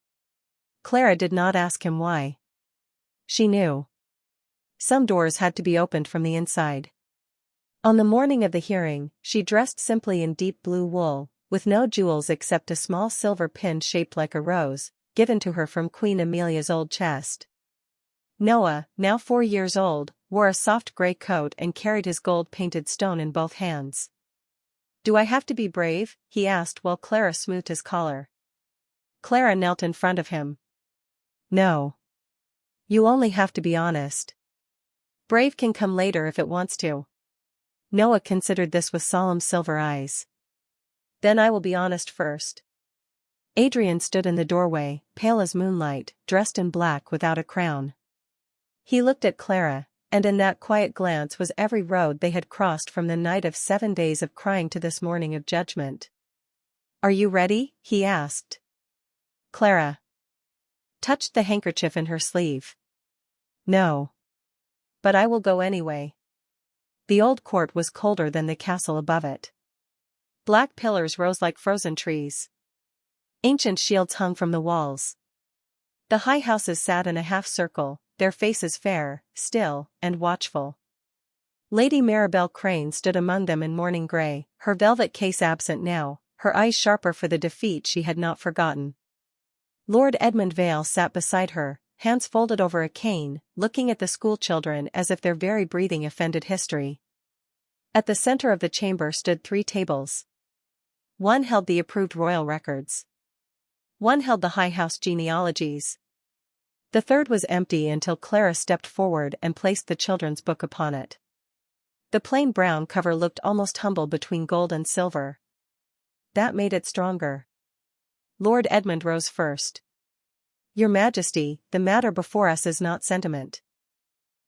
Clara did not ask him why. She knew. Some doors had to be opened from the inside. On the morning of the hearing, she dressed simply in deep blue wool, with no jewels except a small silver pin shaped like a rose, given to her from Queen Amelia's old chest. Noah, now 4 years old, wore a soft gray coat and carried his gold-painted stone in both hands. "Do I have to be brave?" he asked while Clara smoothed his collar. Clara knelt in front of him. "No. You only have to be honest. Brave can come later if it wants to." Noah considered this with solemn silver eyes. "Then I will be honest first." Adrian stood in the doorway, pale as moonlight, dressed in black without a crown. He looked at Clara, and in that quiet glance was every road they had crossed from the night of 7 days of crying to this morning of judgment. "Are you ready?" he asked. Clara touched the handkerchief in her sleeve. "No. But I will go anyway." The old court was colder than the castle above it. Black pillars rose like frozen trees. Ancient shields hung from the walls. The high houses sat in a half-circle, their faces fair, still, and watchful. Lady Maribel Crane stood among them in mourning grey, her velvet case absent now, her eyes sharper for the defeat she had not forgotten. Lord Edmund Vale sat beside her, hands folded over a cane, looking at the schoolchildren as if their very breathing offended history. At the center of the chamber stood 3 tables. One held the approved royal records. One held the high house genealogies. The third was empty until Clara stepped forward and placed the children's book upon it. The plain brown cover looked almost humble between gold and silver. That made it stronger. Lord Edmund rose first. Your Majesty, the matter before us is not sentiment.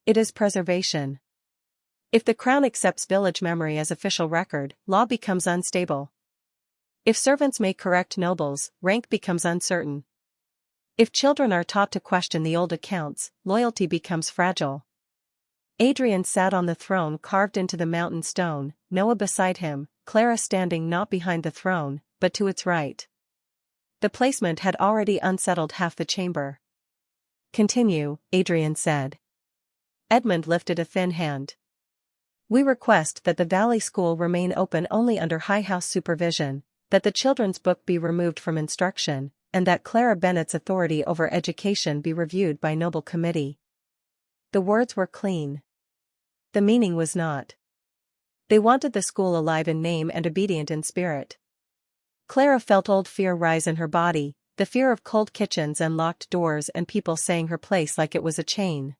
It is preservation. If the Crown accepts village memory as official record, law becomes unstable. If servants may correct nobles, rank becomes uncertain. If children are taught to question the old accounts, loyalty becomes fragile. Adrian sat on the throne carved into the mountain stone, Noah beside him, Clara standing not behind the throne, but to its right. The placement had already unsettled half the chamber. Continue, Adrian said. Edmund lifted a thin hand. We request that the Valley School remain open only under High House supervision, that the children's book be removed from instruction, and that Clara Bennett's authority over education be reviewed by Noble Committee. The words were clean. The meaning was not. They wanted the school alive in name and obedient in spirit. Clara felt old fear rise in her body, the fear of cold kitchens and locked doors and people saying her place like it was a chain.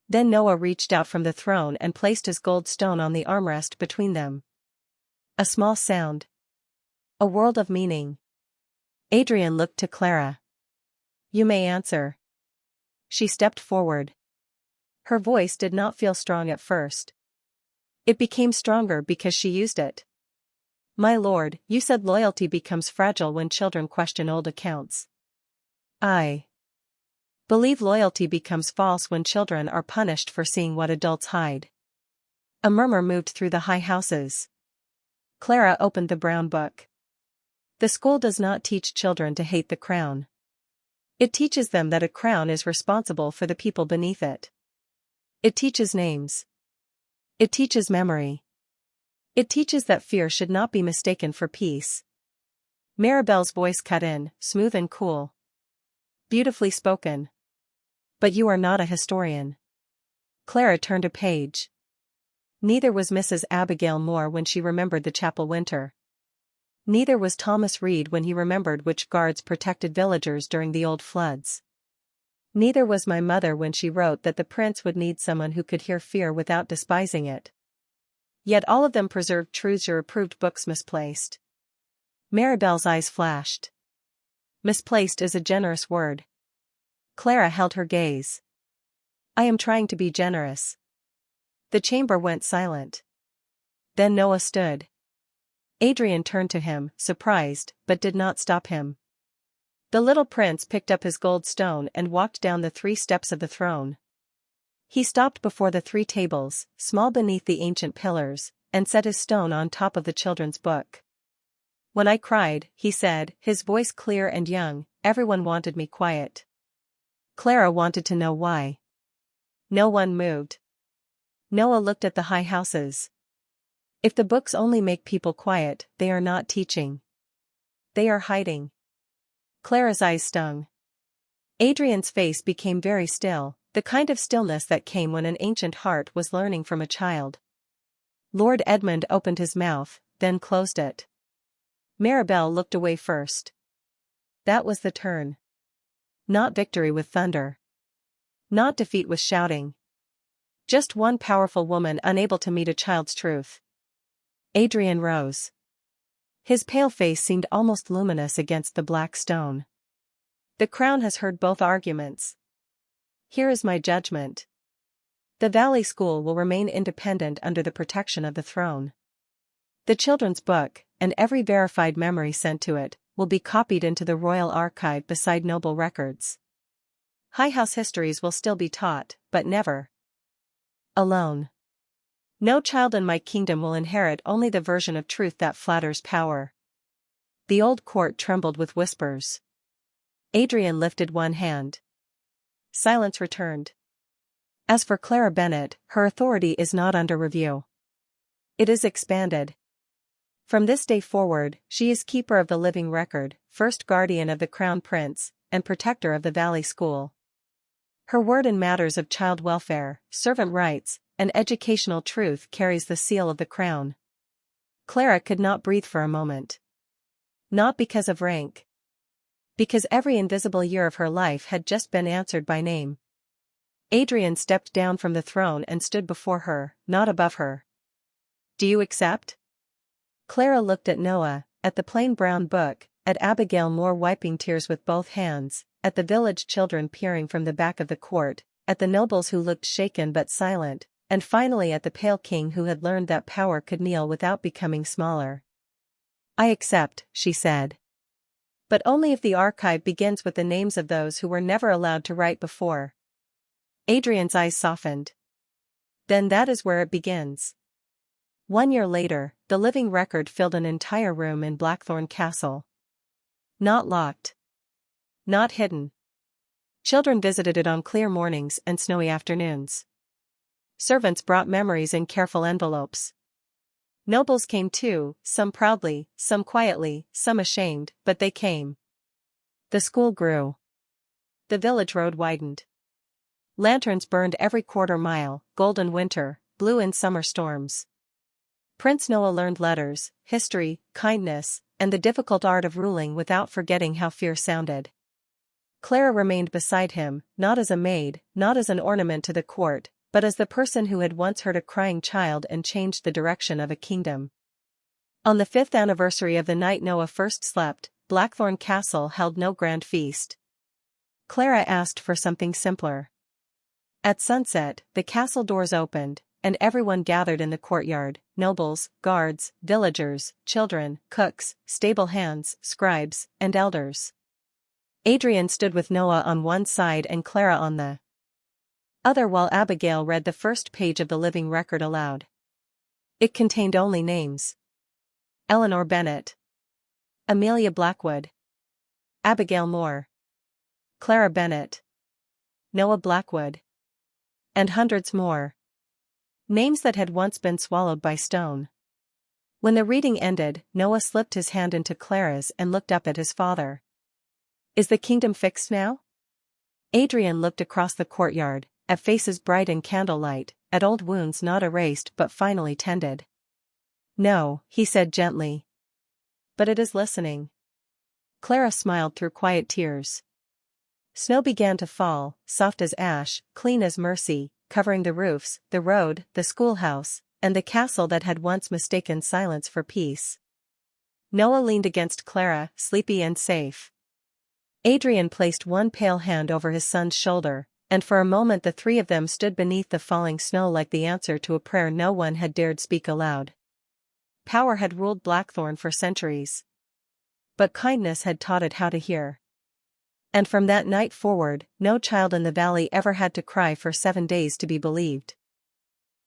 Then Noah reached out from the throne and placed his gold stone on the armrest between them. A small sound. A world of meaning. Adrian looked to Clara. You may answer. She stepped forward. Her voice did not feel strong at first. It became stronger because she used it. My lord, you said loyalty becomes fragile when children question old accounts. I believe loyalty becomes false when children are punished for seeing what adults hide. A murmur moved through the high houses. Clara opened the brown book. The school does not teach children to hate the crown. It teaches them that a crown is responsible for the people beneath it. It teaches names. It teaches memory. It teaches that fear should not be mistaken for peace. Maribel's voice cut in, smooth and cool. Beautifully spoken. But you are not a historian. Clara turned a page. Neither was Mrs. Abigail Moore when she remembered the chapel winter. Neither was Thomas Reed when he remembered which guards protected villagers during the old floods. Neither was my mother when she wrote that the prince would need someone who could hear fear without despising it. Yet all of them preserved truths your approved books misplaced. Maribel's eyes flashed. Misplaced is a generous word. Clara held her gaze. I am trying to be generous. The chamber went silent. Then Noah stood. Adrian turned to him, surprised, but did not stop him. The little prince picked up his gold stone and walked down the 3 steps of the throne. He stopped before the 3 tables, small beneath the ancient pillars, and set his stone on top of the children's book. When I cried, he said, his voice clear and young, everyone wanted me quiet. Clara wanted to know why. No one moved. Noah looked at the high houses. If the books only make people quiet, they are not teaching. They are hiding. Clara's eyes stung. Adrian's face became very still, the kind of stillness that came when an ancient heart was learning from a child. Lord Edmund opened his mouth, then closed it. Maribel looked away first. That was the turn. Not victory with thunder. Not defeat with shouting. Just one powerful woman unable to meet a child's truth. Adrian rose. His pale face seemed almost luminous against the black stone. The crown has heard both arguments. Here is my judgment. The Valley School will remain independent under the protection of the throne. The children's book, and every verified memory sent to it, will be copied into the royal archive beside noble records. High house histories will still be taught, but never alone. No child in my kingdom will inherit only the version of truth that flatters power. The old court trembled with whispers. Adrian lifted one hand. Silence returned. As for Clara Bennett, her authority is not under review. It is expanded. From this day forward, she is keeper of the living record, first guardian of the crown prince, and protector of the Valley School. Her word in matters of child welfare, servant rights, and educational truth carries the seal of the crown. Clara could not breathe for a moment. Not because of rank. Because every invisible year of her life had just been answered by name. Adrian stepped down from the throne and stood before her, not above her. Do you accept? Clara looked at Noah, at the plain brown book, at Abigail Moore wiping tears with both hands, at the village children peering from the back of the court, at the nobles who looked shaken but silent, and finally at the pale king who had learned that power could kneel without becoming smaller. I accept, she said. But only if the archive begins with the names of those who were never allowed to write before. Adrian's eyes softened. Then that is where it begins. 1 year later, the living record filled an entire room in Blackthorn Castle. Not locked. Not hidden. Children visited it on clear mornings and snowy afternoons. Servants brought memories in careful envelopes. Nobles came too, some proudly, some quietly, some ashamed, but they came. The school grew. The village road widened. Lanterns burned every quarter mile, gold in winter, blue in summer storms. Prince Noah learned letters, history, kindness, and the difficult art of ruling without forgetting how fear sounded. Clara remained beside him, not as a maid, not as an ornament to the court, but as the person who had once heard a crying child and changed the direction of a kingdom. On the 5th anniversary of the night Noah first slept, Blackthorn Castle held no grand feast. Clara asked for something simpler. At sunset, the castle doors opened, and everyone gathered in the courtyard, nobles, guards, villagers, children, cooks, stable hands, scribes, and elders. Adrian stood with Noah on one side and Clara on the other while Abigail read the first page of the living record aloud. It contained only names. Eleanor Bennett. Amelia Blackwood. Abigail Moore. Clara Bennett. Noah Blackwood. And hundreds more. Names that had once been swallowed by stone. When the reading ended, Noah slipped his hand into Clara's and looked up at his father. Is the kingdom fixed now? Adrian looked across the courtyard, at faces bright in candlelight, at old wounds not erased but finally tended. No, he said gently. But it is listening. Clara smiled through quiet tears. Snow began to fall, soft as ash, clean as mercy, covering the roofs, the road, the schoolhouse, and the castle that had once mistaken silence for peace. Noah leaned against Clara, sleepy and safe. Adrian placed one pale hand over his son's shoulder, and for a moment the three of them stood beneath the falling snow like the answer to a prayer no one had dared speak aloud. Power had ruled Blackthorn for centuries. But kindness had taught it how to hear. And from that night forward, no child in the valley ever had to cry for 7 days to be believed.